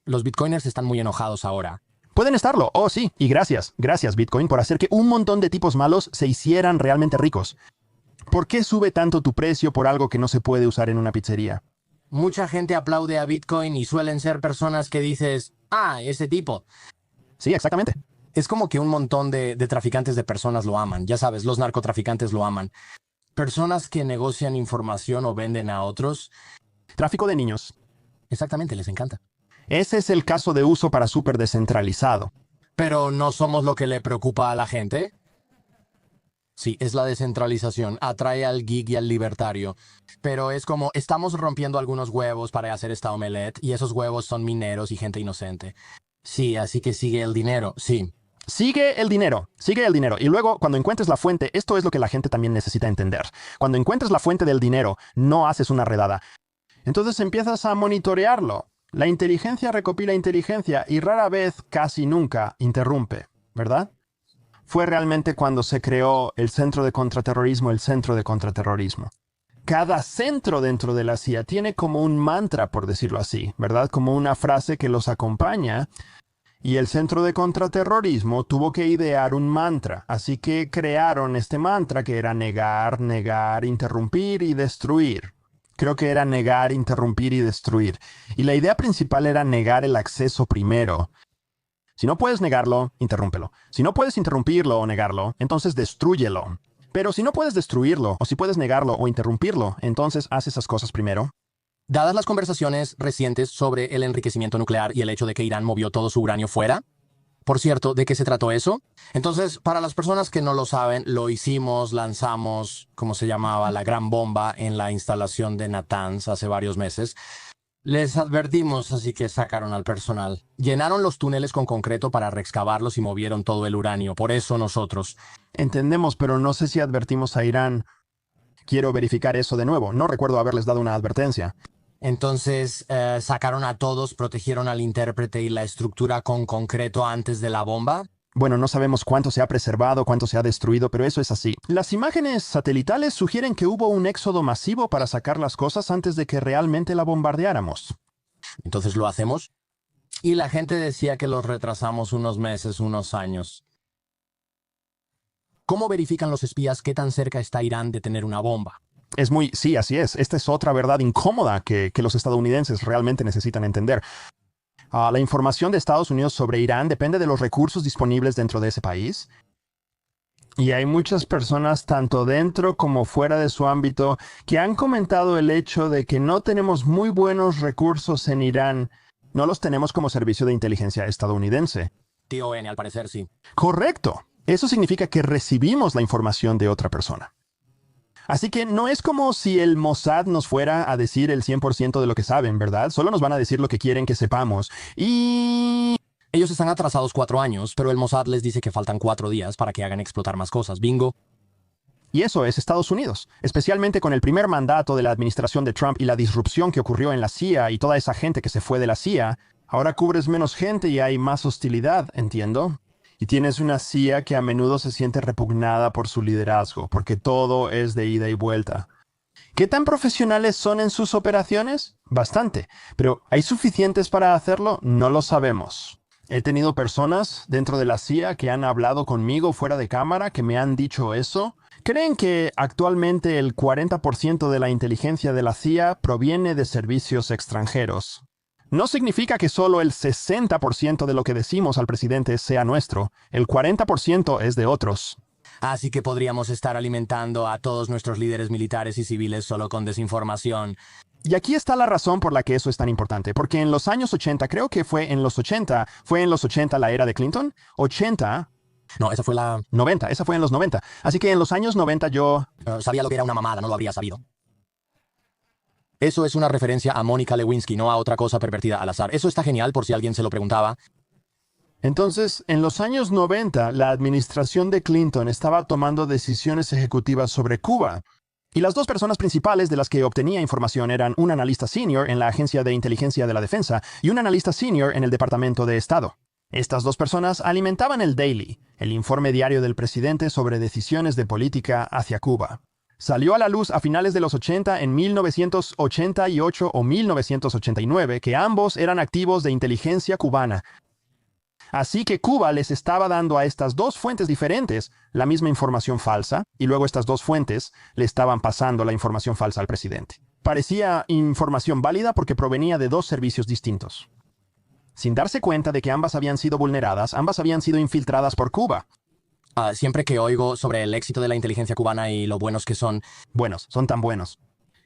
Los bitcoiners están muy enojados ahora. Pueden estarlo, oh sí, y gracias Bitcoin por hacer que un montón de tipos malos se hicieran realmente ricos. ¿Por qué sube tanto tu precio por algo que no se puede usar en una pizzería? Mucha gente aplaude a Bitcoin y suelen ser personas que dices, ah, ese tipo. Sí, exactamente. Es como que un montón de traficantes de personas lo aman. Ya sabes, los narcotraficantes lo aman. Personas que negocian información o venden a otros, Tráfico de niños. exactamente, les encanta. Ese es el caso de uso para súper descentralizado. Pero no somos lo que le preocupa a la gente. Sí, es la descentralización. Atrae al geek y al libertario. Pero es como, estamos rompiendo algunos huevos para hacer esta omelette y esos huevos son mineros y gente inocente. Sí, así que sigue el dinero, sí. Sigue el dinero, sigue el dinero. Y luego, cuando encuentres la fuente, esto es lo que la gente también necesita entender. Cuando encuentres la fuente del dinero, no haces una redada. Entonces empiezas a monitorearlo. La inteligencia recopila inteligencia y rara vez, casi nunca, interrumpe, ¿verdad? Fue realmente cuando se creó el Centro de Contraterrorismo, el Centro de Contraterrorismo. Cada centro dentro de la CIA tiene como un mantra, por decirlo así, ¿verdad? Como una frase que los acompaña. Y el Centro de Contraterrorismo tuvo que idear un mantra, así que crearon este mantra que era negar, negar, interrumpir y destruir. Creo que era negar, interrumpir y destruir. Y la idea principal era negar el acceso primero. Si no puedes negarlo, interrúmpelo. Si no puedes interrumpirlo o negarlo, entonces destrúyelo. Pero si no puedes destruirlo, o si puedes negarlo o interrumpirlo, entonces haz esas cosas primero. Dadas las conversaciones recientes sobre el enriquecimiento nuclear y el hecho de que Irán movió todo su uranio fuera, por cierto, ¿de qué se trató eso? Entonces, para las personas que no lo saben, lo hicimos, lanzamos, como se llamaba, la gran bomba en la instalación de Natanz hace varios meses. Les advertimos, así que sacaron al personal. Llenaron los túneles con concreto para reexcavarlos y movieron todo el uranio. Por eso nosotros. Entendemos, pero no sé si advertimos a Irán. Quiero verificar eso de nuevo. No recuerdo haberles dado una advertencia. Entonces, sacaron a todos, protegieron al intérprete y la estructura con concreto antes de la bomba. Bueno, no sabemos cuánto se ha preservado, cuánto se ha destruido, pero eso es así. Las imágenes satelitales sugieren que hubo un éxodo masivo para sacar las cosas antes de que realmente la bombardeáramos. Entonces lo hacemos. Y la gente decía que los retrasamos unos meses, unos años. ¿Cómo verifican los espías qué tan cerca está Irán de tener una bomba? Sí, así es. Esta es otra verdad incómoda que los estadounidenses realmente necesitan entender. La información de Estados Unidos sobre Irán depende de los recursos disponibles dentro de ese país. Y hay muchas personas, tanto dentro como fuera de su ámbito, que han comentado el hecho de que no tenemos muy buenos recursos en Irán. No los tenemos como servicio de inteligencia estadounidense. TON, al parecer sí. Correcto. Eso significa que recibimos la información de otra persona. Así que no es como si el Mossad nos fuera a decir el 100% de lo que saben, ¿verdad? Solo nos van a decir lo que quieren que sepamos. Y... Ellos están atrasados 4 años, pero el Mossad les dice que faltan 4 días para que hagan explotar más cosas. Bingo. Y eso es Estados Unidos, especialmente con el primer mandato de la administración de Trump y la disrupción que ocurrió en la CIA y toda esa gente que se fue de la CIA. Ahora cubres menos gente y hay más hostilidad, entiendo. Y tienes una CIA que a menudo se siente repugnada por su liderazgo, porque todo es de ida y vuelta. ¿Qué tan profesionales son en sus operaciones? Bastante. Pero ¿hay suficientes para hacerlo? No lo sabemos. He tenido personas dentro de la CIA que han hablado conmigo fuera de cámara que me han dicho eso. Creen que actualmente el 40% de la inteligencia de la CIA proviene de servicios extranjeros. No significa que solo el 60% de lo que decimos al presidente sea nuestro. El 40% es de otros. Así que podríamos estar alimentando a todos nuestros líderes militares y civiles solo con desinformación. Y aquí está la razón por la que eso es tan importante. Porque en los años 80, creo que fue en los 80 la era de Clinton. 80... No, esa fue la... 90, esa fue en los 90. Así que en los años 90 yo... sabía lo que era una mamada, no lo habría sabido. Eso es una referencia a Mónica Lewinsky, no a otra cosa pervertida al azar. Eso está genial por si alguien se lo preguntaba. Entonces, en los años 90, la administración de Clinton estaba tomando decisiones ejecutivas sobre Cuba. Y las dos personas principales de las que obtenía información eran un analista senior en la Agencia de Inteligencia de la Defensa y un analista senior en el Departamento de Estado. Estas dos personas alimentaban el Daily, el informe diario del presidente sobre decisiones de política hacia Cuba. Salió a la luz a finales de los 80 en 1988 o 1989 que ambos eran activos de inteligencia cubana. Así que Cuba les estaba dando a estas dos fuentes diferentes la misma información falsa, y luego estas dos fuentes le estaban pasando la información falsa al presidente. Parecía información válida porque provenía de dos servicios distintos. Sin darse cuenta de que ambas habían sido vulneradas, ambas habían sido infiltradas por Cuba. Siempre que oigo sobre el éxito de la inteligencia cubana y lo buenos que son, Son tan buenos.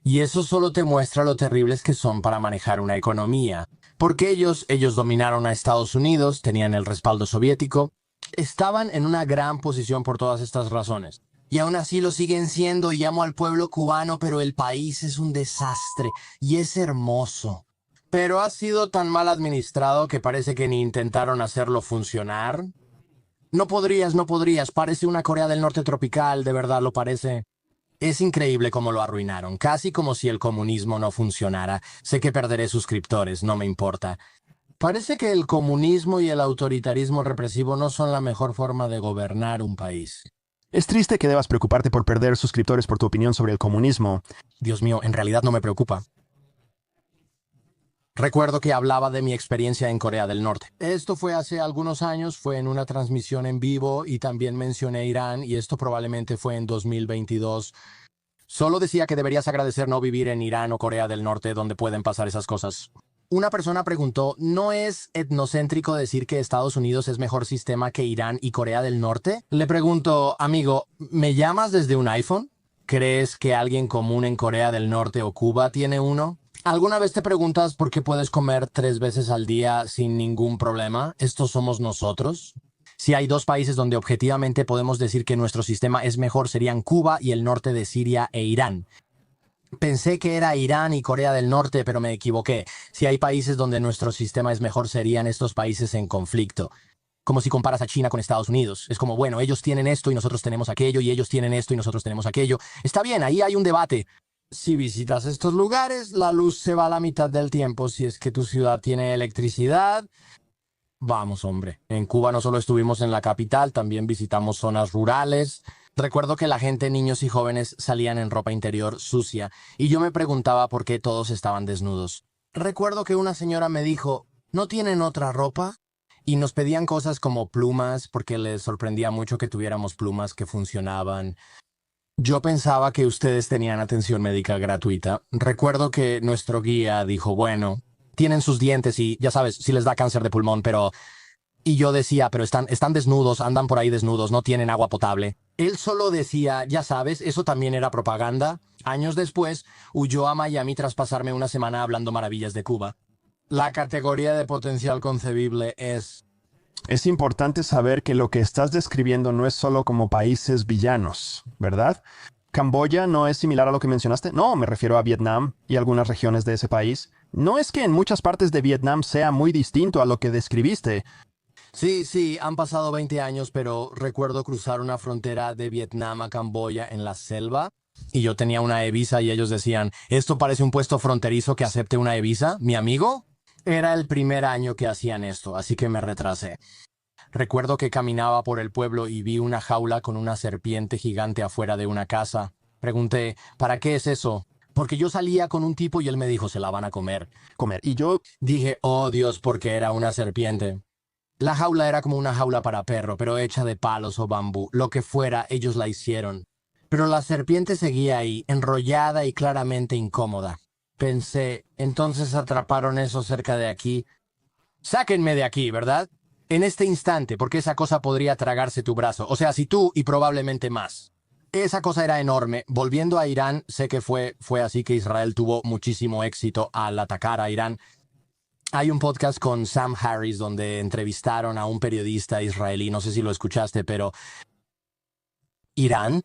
y eso solo te muestra lo terribles que son para manejar una economía. Porque ellos dominaron a Estados Unidos, tenían el respaldo soviético, estaban en una gran posición por todas estas razones. Y aún así lo siguen siendo y amo al pueblo cubano, pero el país es un desastre y es hermoso. Pero ha sido tan mal administrado que parece que ni intentaron hacerlo funcionar. No podrías, parece una Corea del Norte tropical, de verdad lo parece. Es increíble cómo lo arruinaron, casi como si el comunismo no funcionara. Sé que perderé suscriptores, no me importa. Parece que el comunismo y el autoritarismo represivo no son la mejor forma de gobernar un país. Es triste que debas preocuparte por perder suscriptores por tu opinión sobre el comunismo. Dios mío, en realidad no me preocupa. Recuerdo que hablaba de mi experiencia en Corea del Norte. Esto fue hace algunos años, fue en una transmisión en vivo y también mencioné Irán y esto probablemente fue en 2022. Solo decía que deberías agradecer no vivir en Irán o Corea del Norte donde pueden pasar esas cosas. Una persona preguntó, ¿no es etnocéntrico decir que Estados Unidos es mejor sistema que Irán y Corea del Norte? Le pregunto, amigo, ¿me llamas desde un iPhone? ¿Crees que alguien común en Corea del Norte o Cuba tiene uno? ¿Alguna vez te preguntas por qué puedes comer 3 veces al día sin ningún problema? ¿Estos somos nosotros? Si hay dos países donde objetivamente podemos decir que nuestro sistema es mejor serían Cuba y el norte de Siria e Irán. Pensé que era Irán y Corea del Norte, pero me equivoqué. Si hay países donde nuestro sistema es mejor serían estos países en conflicto. Como si comparas a China con Estados Unidos. Es como, bueno, ellos tienen esto y nosotros tenemos aquello, y ellos tienen esto y nosotros tenemos aquello. Está bien, ahí hay un debate. Si visitas estos lugares, la luz se va a la mitad del tiempo si es que tu ciudad tiene electricidad. Vamos, hombre. En Cuba no solo estuvimos en la capital, también visitamos zonas rurales. Recuerdo que la gente, niños y jóvenes, salían en ropa interior sucia, y yo me preguntaba por qué todos estaban desnudos. Recuerdo que una señora me dijo, ¿no tienen otra ropa? Y nos pedían cosas como plumas, porque les sorprendía mucho que tuviéramos plumas que funcionaban. Yo pensaba que ustedes tenían atención médica gratuita. Recuerdo que nuestro guía dijo, bueno, tienen sus dientes y, ya sabes, si les da cáncer de pulmón, pero... Y yo decía, pero están desnudos, andan por ahí desnudos, no tienen agua potable. Él solo decía, ya sabes, eso también era propaganda. Años después, huyó a Miami tras pasarme una semana hablando maravillas de Cuba. La categoría de potencial concebible es... Es importante saber que lo que estás describiendo no es solo como países villanos, ¿verdad? ¿Camboya no es similar a lo que mencionaste? No, me refiero a Vietnam y algunas regiones de ese país. No es que en muchas partes de Vietnam sea muy distinto a lo que describiste. Sí, han pasado 20 años, pero recuerdo cruzar una frontera de Vietnam a Camboya en la selva. Y yo tenía una e-visa y ellos decían, ¿esto parece un puesto fronterizo que acepte una e-visa? ¿Mi amigo? Era el primer año que hacían esto, así que me retrasé. Recuerdo que caminaba por el pueblo y vi una jaula con una serpiente gigante afuera de una casa. Pregunté, ¿para qué es eso? Porque yo salía con un tipo y él me dijo, se la van a comer. Y yo Dije, oh Dios, porque era una serpiente. La jaula era como una jaula para perro, pero hecha de palos o bambú. Lo que fuera, ellos la hicieron. Pero la serpiente seguía ahí, enrollada y claramente incómoda. Pensé, entonces atraparon eso cerca de aquí. Sáquenme de aquí, ¿verdad? En este instante, porque esa cosa podría tragarse tu brazo. O sea, si tú y probablemente más. Esa cosa era enorme. Volviendo a Irán, sé que fue así que Israel tuvo muchísimo éxito al atacar a Irán. Hay un podcast con Sam Harris donde entrevistaron a un periodista israelí, no sé si lo escuchaste, pero Irán,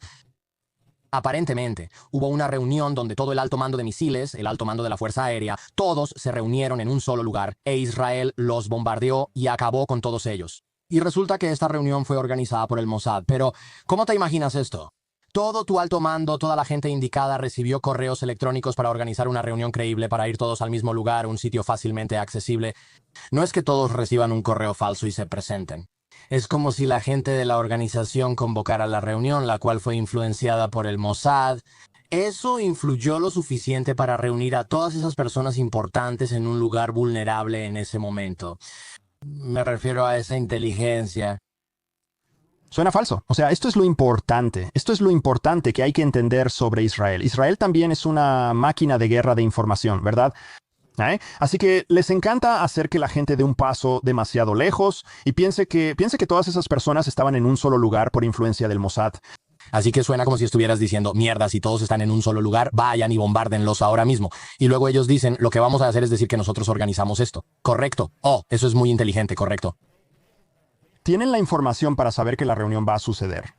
aparentemente, hubo una reunión donde todo el alto mando de misiles, el alto mando de la Fuerza Aérea, todos se reunieron en un solo lugar, e Israel los bombardeó y acabó con todos ellos. Y resulta que esta reunión fue organizada por el Mossad, pero ¿cómo te imaginas esto? Todo tu alto mando, toda la gente indicada recibió correos electrónicos para organizar una reunión creíble, para ir todos al mismo lugar, un sitio fácilmente accesible. No es que todos reciban un correo falso y se presenten. Es como si la gente de la organización convocara la reunión, la cual fue influenciada por el Mossad. Eso influyó lo suficiente para reunir a todas esas personas importantes en un lugar vulnerable en ese momento. Me refiero a esa inteligencia. Suena falso. O sea, esto es lo importante. Esto es lo importante que hay que entender sobre Israel. Israel también es una máquina de guerra de información, ¿verdad? Así que les encanta hacer que la gente dé un paso demasiado lejos y piense que todas esas personas estaban en un solo lugar por influencia del Mossad. Así que suena como si estuvieras diciendo, mierda, si todos están en un solo lugar, vayan y bombárdenlos ahora mismo. Y luego ellos dicen, lo que vamos a hacer es decir que nosotros organizamos esto. Correcto. Oh, eso es muy inteligente, correcto. Tienen la información para saber que la reunión va a suceder.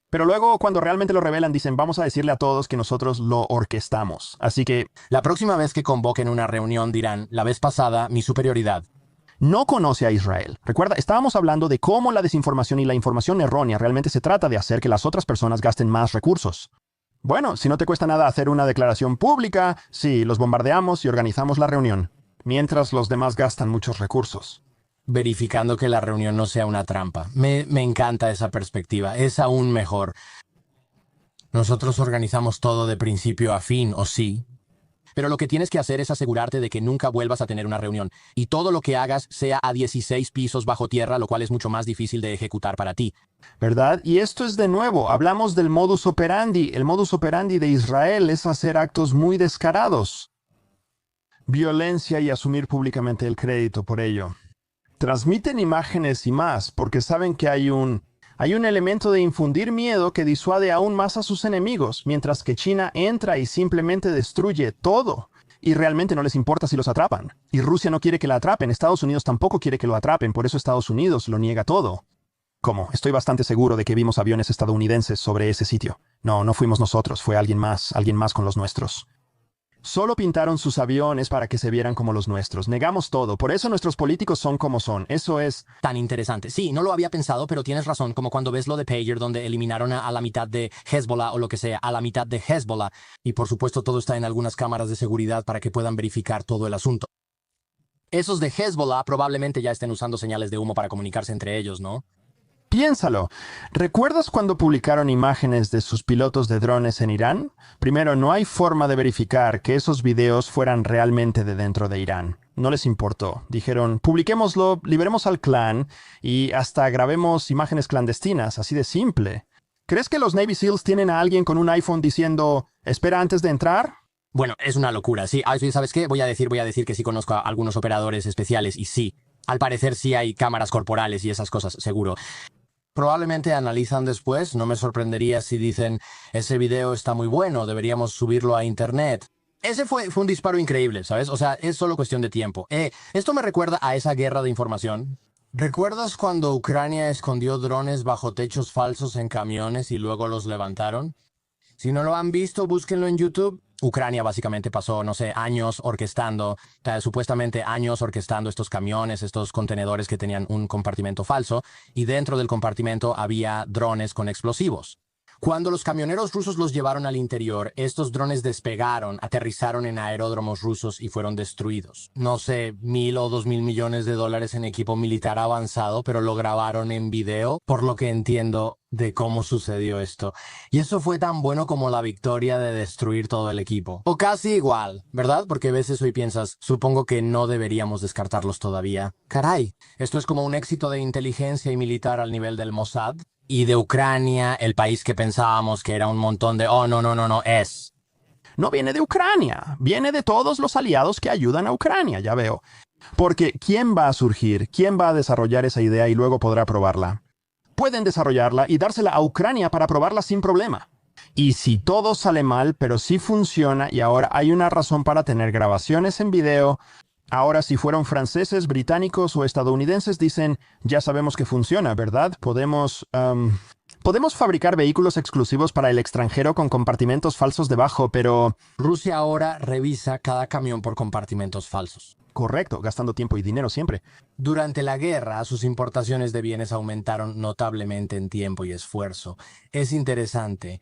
Pero luego, cuando realmente lo revelan, dicen, vamos a decirle a todos que nosotros lo orquestamos. Así que, la próxima vez que convoquen una reunión dirán, la vez pasada, mi superioridad. No conoce a Israel. Recuerda, estábamos hablando de cómo la desinformación y la información errónea realmente se trata de hacer que las otras personas gasten más recursos. Bueno, si no te cuesta nada hacer una declaración pública, sí, los bombardeamos y organizamos la reunión, mientras los demás gastan muchos recursos. Verificando que la reunión no sea una trampa. Me encanta esa perspectiva. Es aún mejor. Nosotros organizamos todo de principio a fin, ¿o sí? Pero lo que tienes que hacer es asegurarte de que nunca vuelvas a tener una reunión. Y todo lo que hagas sea a 16 pisos bajo tierra, lo cual es mucho más difícil de ejecutar para ti. ¿Verdad? Y esto es de nuevo, hablamos del modus operandi. El modus operandi de Israel es hacer actos muy descarados. Violencia y asumir públicamente el crédito por ello. Transmiten imágenes y más, porque saben que hay un elemento de infundir miedo que disuade aún más a sus enemigos, mientras que China entra y simplemente destruye todo. Y realmente no les importa si los atrapan. Y Rusia no quiere que la atrapen, Estados Unidos tampoco quiere que lo atrapen, por eso Estados Unidos lo niega todo. ¿Cómo? Estoy bastante seguro de que vimos aviones estadounidenses sobre ese sitio. No fuimos nosotros, fue alguien más con los nuestros. Solo pintaron sus aviones para que se vieran como los nuestros. Negamos todo. Por eso nuestros políticos son como son. Eso es tan interesante. Sí, no lo había pensado, pero tienes razón. Como cuando ves lo de Pager, donde eliminaron a la mitad de Hezbollah o lo que sea, a la mitad de Hezbollah. Y por supuesto todo está en algunas cámaras de seguridad para que puedan verificar todo el asunto. Esos de Hezbollah probablemente ya estén usando señales de humo para comunicarse entre ellos, ¿no? Piénsalo. ¿Recuerdas cuando publicaron imágenes de sus pilotos de drones en Irán? Primero, no hay forma de verificar que esos videos fueran realmente de dentro de Irán. No les importó. Dijeron, publiquémoslo, liberemos al clan y hasta grabemos imágenes clandestinas, así de simple. ¿Crees que los Navy SEALs tienen a alguien con un iPhone diciendo, espera antes de entrar? Bueno, es una locura, sí. ¿Sabes qué? Voy a decir que sí conozco a algunos operadores especiales y sí. Al parecer sí hay cámaras corporales y esas cosas, seguro. Probablemente analizan después, no me sorprendería si dicen, ese video está muy bueno, deberíamos subirlo a internet. Ese fue un disparo increíble, ¿sabes? O sea, es solo cuestión de tiempo. Esto me recuerda a esa guerra de información. ¿Recuerdas cuando Ucrania escondió drones bajo techos falsos en camiones y luego los levantaron? Si no lo han visto, búsquenlo en YouTube. Ucrania básicamente pasó, no sé, años orquestando, supuestamente años orquestando estos camiones, estos contenedores que tenían un compartimento falso, y dentro del compartimento había drones con explosivos. Cuando los camioneros rusos los llevaron al interior, estos drones despegaron, aterrizaron en aeródromos rusos y fueron destruidos. No sé, 1.000 o 2.000 millones de dólares en equipo militar avanzado, pero lo grabaron en video, por lo que entiendo de cómo sucedió esto. Y eso fue tan bueno como la victoria de destruir todo el equipo. O casi igual, ¿verdad? Porque ves eso y piensas, supongo que no deberíamos descartarlos todavía. Caray, esto es como un éxito de inteligencia y militar al nivel del Mossad. Y de Ucrania, el país que pensábamos que era un montón de... Oh, no, es... No viene de Ucrania, viene de todos los aliados que ayudan a Ucrania, ya veo. Porque ¿quién va a surgir? ¿Quién va a desarrollar esa idea y luego podrá probarla? Pueden desarrollarla y dársela a Ucrania para probarla sin problema. Y si todo sale mal, pero sí funciona y ahora hay una razón para tener grabaciones en video... Ahora, si fueron franceses, británicos o estadounidenses, dicen, ya sabemos que funciona, ¿verdad? Podemos fabricar vehículos exclusivos para el extranjero con compartimentos falsos debajo, pero... Rusia ahora revisa cada camión por compartimentos falsos. Correcto, gastando tiempo y dinero siempre. Durante la guerra, sus importaciones de bienes aumentaron notablemente en tiempo y esfuerzo. Es interesante.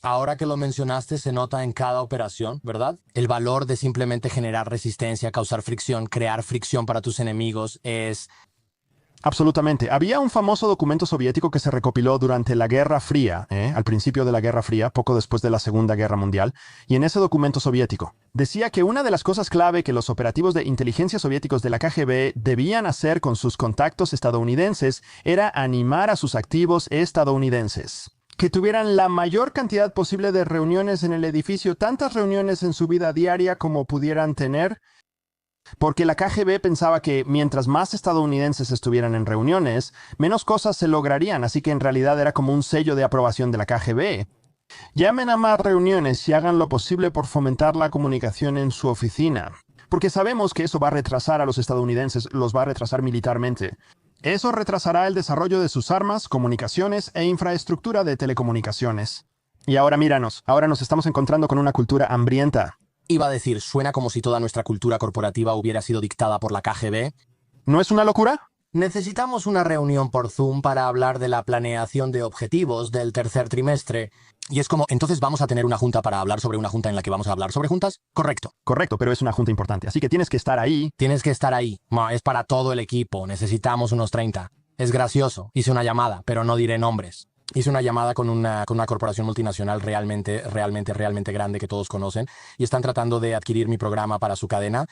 Ahora que lo mencionaste, se nota en cada operación, ¿verdad? El valor de simplemente generar resistencia, causar fricción, crear fricción para tus enemigos es... Absolutamente. Había un famoso documento soviético que se recopiló durante la Guerra Fría, al principio de la Guerra Fría, poco después de la Segunda Guerra Mundial, y en ese documento soviético decía que una de las cosas clave que los operativos de inteligencia soviéticos de la KGB debían hacer con sus contactos estadounidenses era animar a sus activos estadounidenses. Que tuvieran la mayor cantidad posible de reuniones en el edificio, tantas reuniones en su vida diaria como pudieran tener, porque la KGB pensaba que mientras más estadounidenses estuvieran en reuniones, menos cosas se lograrían, así que en realidad era como un sello de aprobación de la KGB. Llamen a más reuniones y hagan lo posible por fomentar la comunicación en su oficina, porque sabemos que eso va a retrasar a los estadounidenses, los va a retrasar militarmente. Eso retrasará el desarrollo de sus armas, comunicaciones e infraestructura de telecomunicaciones. Y ahora míranos, ahora nos estamos encontrando con una cultura hambrienta. Iba a decir, suena como si toda nuestra cultura corporativa hubiera sido dictada por la KGB. ¿No es una locura? Necesitamos una reunión por Zoom para hablar de la planeación de objetivos del tercer trimestre. Y es como, entonces vamos a tener una junta para hablar sobre una junta en la que vamos a hablar sobre juntas. Correcto. Correcto, pero es una junta importante, así que tienes que estar ahí. Tienes que estar ahí. Es para todo el equipo. Necesitamos unos 30. Es gracioso. Hice una llamada, pero no diré nombres. Hice una llamada con una corporación multinacional realmente grande que todos conocen y están tratando de adquirir mi programa para su cadena.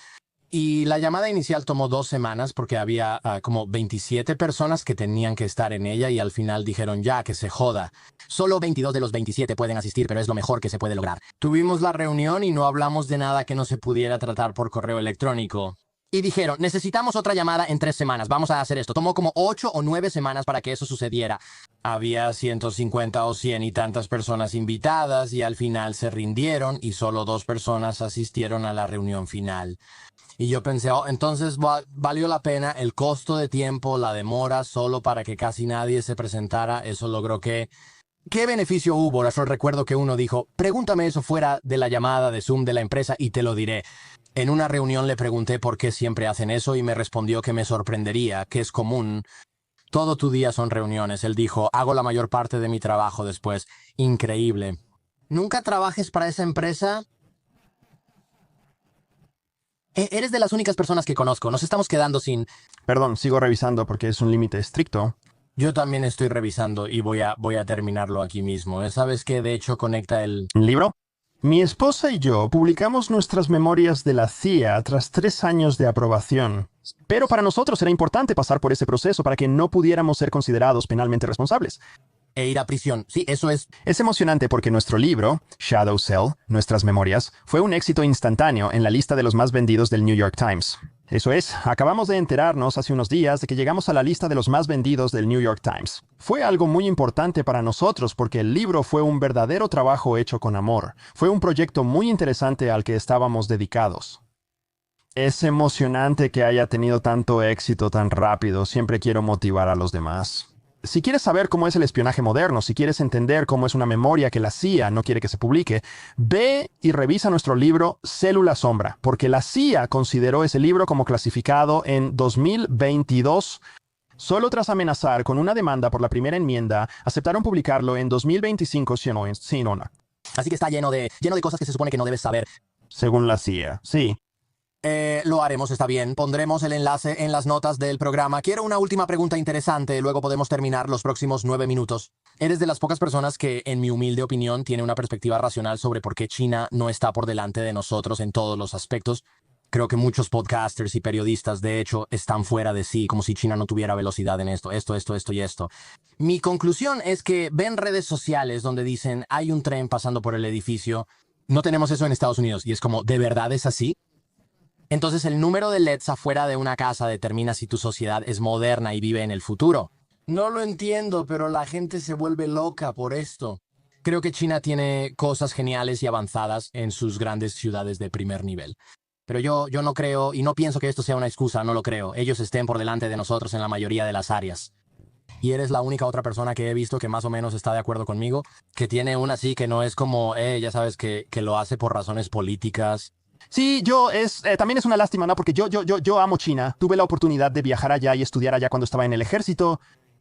Y la llamada inicial tomó 2 semanas porque había como 27 personas que tenían que estar en ella y al final dijeron ya, que se joda. Solo 22 de los 27 pueden asistir, pero es lo mejor que se puede lograr. Tuvimos la reunión y no hablamos de nada que no se pudiera tratar por correo electrónico. Y dijeron, necesitamos otra llamada en 3 semanas, vamos a hacer esto. Tomó como 8 o 9 semanas para que eso sucediera. Había 150 o 100 y tantas personas invitadas y al final se rindieron y solo 2 personas asistieron a la reunión final. Y yo pensé, entonces valió la pena el costo de tiempo, la demora, solo para que casi nadie se presentara. Eso logró que... ¿Qué beneficio hubo? Recuerdo que uno dijo, pregúntame eso fuera de la llamada de Zoom de la empresa y te lo diré. En una reunión le pregunté por qué siempre hacen eso y me respondió que me sorprendería, que es común. Todo tu día son reuniones. Él dijo, hago la mayor parte de mi trabajo después. Increíble. ¿Nunca trabajes para esa empresa? Eres de las únicas personas que conozco. Nos estamos quedando sin... Perdón, sigo revisando porque es un límite estricto. Yo también estoy revisando y voy a terminarlo aquí mismo. ¿Sabes qué? De hecho, conecta el... ¿Libro? Mi esposa y yo publicamos nuestras memorias de la CIA tras 3 años de aprobación. Pero para nosotros era importante pasar por ese proceso para que no pudiéramos ser considerados penalmente responsables. E ir a prisión. Sí, eso es... Es emocionante porque nuestro libro, Shadow Cell, Nuestras Memorias, fue un éxito instantáneo en la lista de los más vendidos del New York Times. Eso es, acabamos de enterarnos hace unos días de que llegamos a la lista de los más vendidos del New York Times. Fue algo muy importante para nosotros porque el libro fue un verdadero trabajo hecho con amor. Fue un proyecto muy interesante al que estábamos dedicados. Es emocionante que haya tenido tanto éxito tan rápido. Siempre quiero motivar a los demás. Si quieres saber cómo es el espionaje moderno, si quieres entender cómo es una memoria que la CIA no quiere que se publique, ve y revisa nuestro libro Célula Sombra, porque la CIA consideró ese libro como clasificado en 2022. Solo tras amenazar con una demanda por la primera enmienda, aceptaron publicarlo en 2025 sin una. Así que está lleno de cosas que se supone que no debes saber. Según la CIA, sí. Lo haremos, está bien. Pondremos el enlace en las notas del programa. Quiero una última pregunta interesante, luego podemos terminar los próximos 9 minutos. Eres de las pocas personas que, en mi humilde opinión, tiene una perspectiva racional sobre por qué China no está por delante de nosotros en todos los aspectos. Creo que muchos podcasters y periodistas, de hecho, están fuera de sí, como si China no tuviera velocidad en esto y esto. Mi conclusión es que ven redes sociales donde dicen, hay un tren pasando por el edificio. No tenemos eso en Estados Unidos, y es como, ¿de verdad es así? Entonces el número de LEDs afuera de una casa determina si tu sociedad es moderna y vive en el futuro. No lo entiendo, pero la gente se vuelve loca por esto. Creo que China tiene cosas geniales y avanzadas en sus grandes ciudades de primer nivel. Pero yo no creo, y no pienso que esto sea una excusa, no lo creo. Ellos estén por delante de nosotros en la mayoría de las áreas. Y eres la única otra persona que he visto que más o menos está de acuerdo conmigo, que tiene una así que no es como, ya sabes, que lo hace por razones políticas. Sí, también es una lástima, ¿no? Porque yo amo China. Tuve la oportunidad de viajar allá y estudiar allá cuando estaba en el ejército.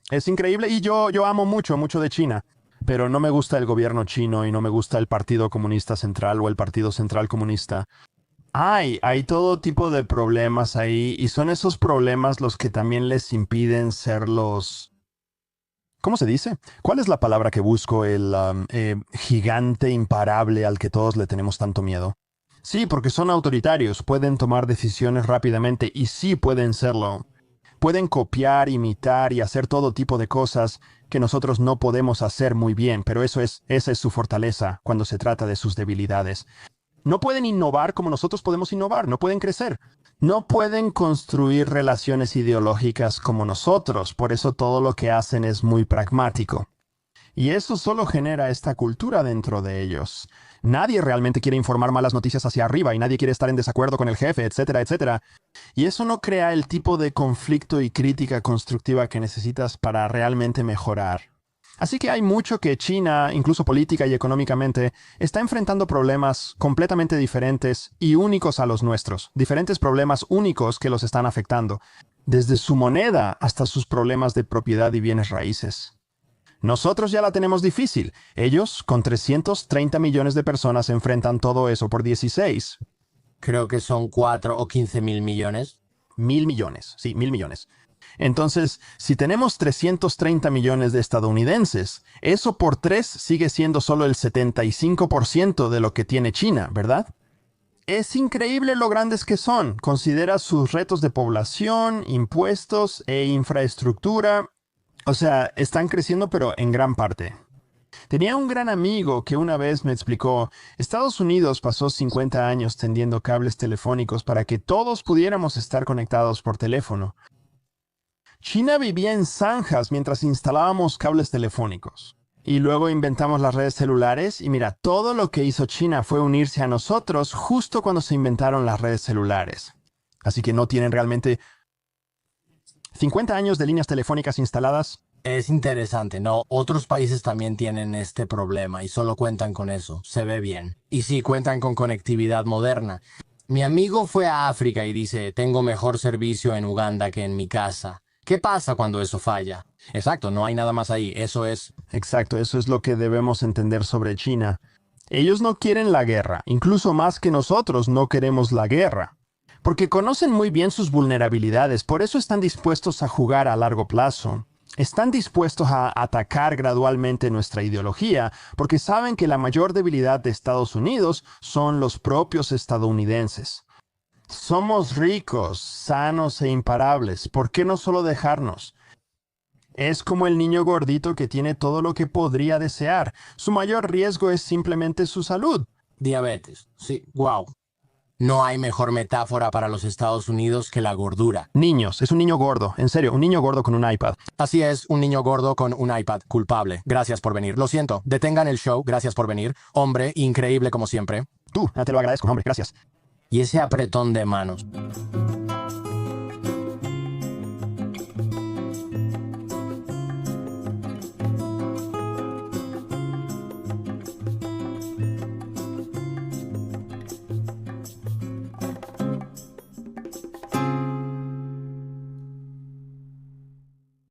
Es increíble y yo amo mucho de China. pero no me gusta el gobierno chino y no me gusta el Partido Comunista Central o el Partido Central Comunista. Hay todo tipo de problemas ahí y son esos problemas los que también les impiden ser los... ¿Cómo se dice? ¿Cuál es la palabra que busco? El gigante imparable al que todos le tenemos tanto miedo. Sí, porque son autoritarios, pueden tomar decisiones rápidamente y sí pueden serlo. Pueden copiar, imitar y hacer todo tipo de cosas que nosotros no podemos hacer muy bien, pero esa es su fortaleza cuando se trata de sus debilidades. No pueden innovar como nosotros podemos innovar, no pueden crecer. No pueden construir relaciones ideológicas como nosotros, por eso todo lo que hacen es muy pragmático. Y eso solo genera esta cultura dentro de ellos. Nadie realmente quiere informar malas noticias hacia arriba y nadie quiere estar en desacuerdo con el jefe, etcétera, etcétera. Y eso no crea el tipo de conflicto y crítica constructiva que necesitas para realmente mejorar. Así que hay mucho que China, incluso política y económicamente, está enfrentando problemas completamente diferentes y únicos a los nuestros. Diferentes problemas únicos que los están afectando, desde su moneda hasta sus problemas de propiedad y bienes raíces. Nosotros ya la tenemos difícil. Ellos, con 330 millones de personas, enfrentan todo eso por 16. Creo que son 4 o 15 mil millones. 1.000 millones, sí, 1.000 millones. Entonces, si tenemos 330 millones de estadounidenses, eso por 3 sigue siendo solo el 75% de lo que tiene China, ¿verdad? Es increíble lo grandes que son. Considera sus retos de población, impuestos e infraestructura. O sea, están creciendo pero en gran parte. Tenía un gran amigo que una vez me explicó, Estados Unidos pasó 50 años tendiendo cables telefónicos para que todos pudiéramos estar conectados por teléfono. China vivía en zanjas mientras instalábamos cables telefónicos. Y luego inventamos las redes celulares y mira, todo lo que hizo China fue unirse a nosotros justo cuando se inventaron las redes celulares. Así que no tienen realmente 50 años de líneas telefónicas instaladas. Es interesante, ¿no? Otros países también tienen este problema y solo cuentan con eso. Se ve bien. Y sí, cuentan con conectividad moderna. Mi amigo fue a África y dice, tengo mejor servicio en Uganda que en mi casa. ¿Qué pasa cuando eso falla? Exacto, no hay nada más ahí. Eso es... Exacto, eso es lo que debemos entender sobre China. Ellos no quieren la guerra, incluso más que nosotros no queremos la guerra. Porque conocen muy bien sus vulnerabilidades, por eso están dispuestos a jugar a largo plazo. Están dispuestos a atacar gradualmente nuestra ideología, porque saben que la mayor debilidad de Estados Unidos son los propios estadounidenses. Somos ricos, sanos e imparables. ¿Por qué no solo dejarnos? Es como el niño gordito que tiene todo lo que podría desear. Su mayor riesgo es simplemente su salud. Diabetes. Sí, wow. No hay mejor metáfora para los Estados Unidos que la gordura. Niños, es un niño gordo. En serio, un niño gordo con un iPad. Así es, un niño gordo con un iPad. Culpable. Gracias por venir. Lo siento. Detengan el show. Gracias por venir. Hombre, increíble como siempre. Tú, te lo agradezco, hombre. Gracias. Y ese apretón de manos.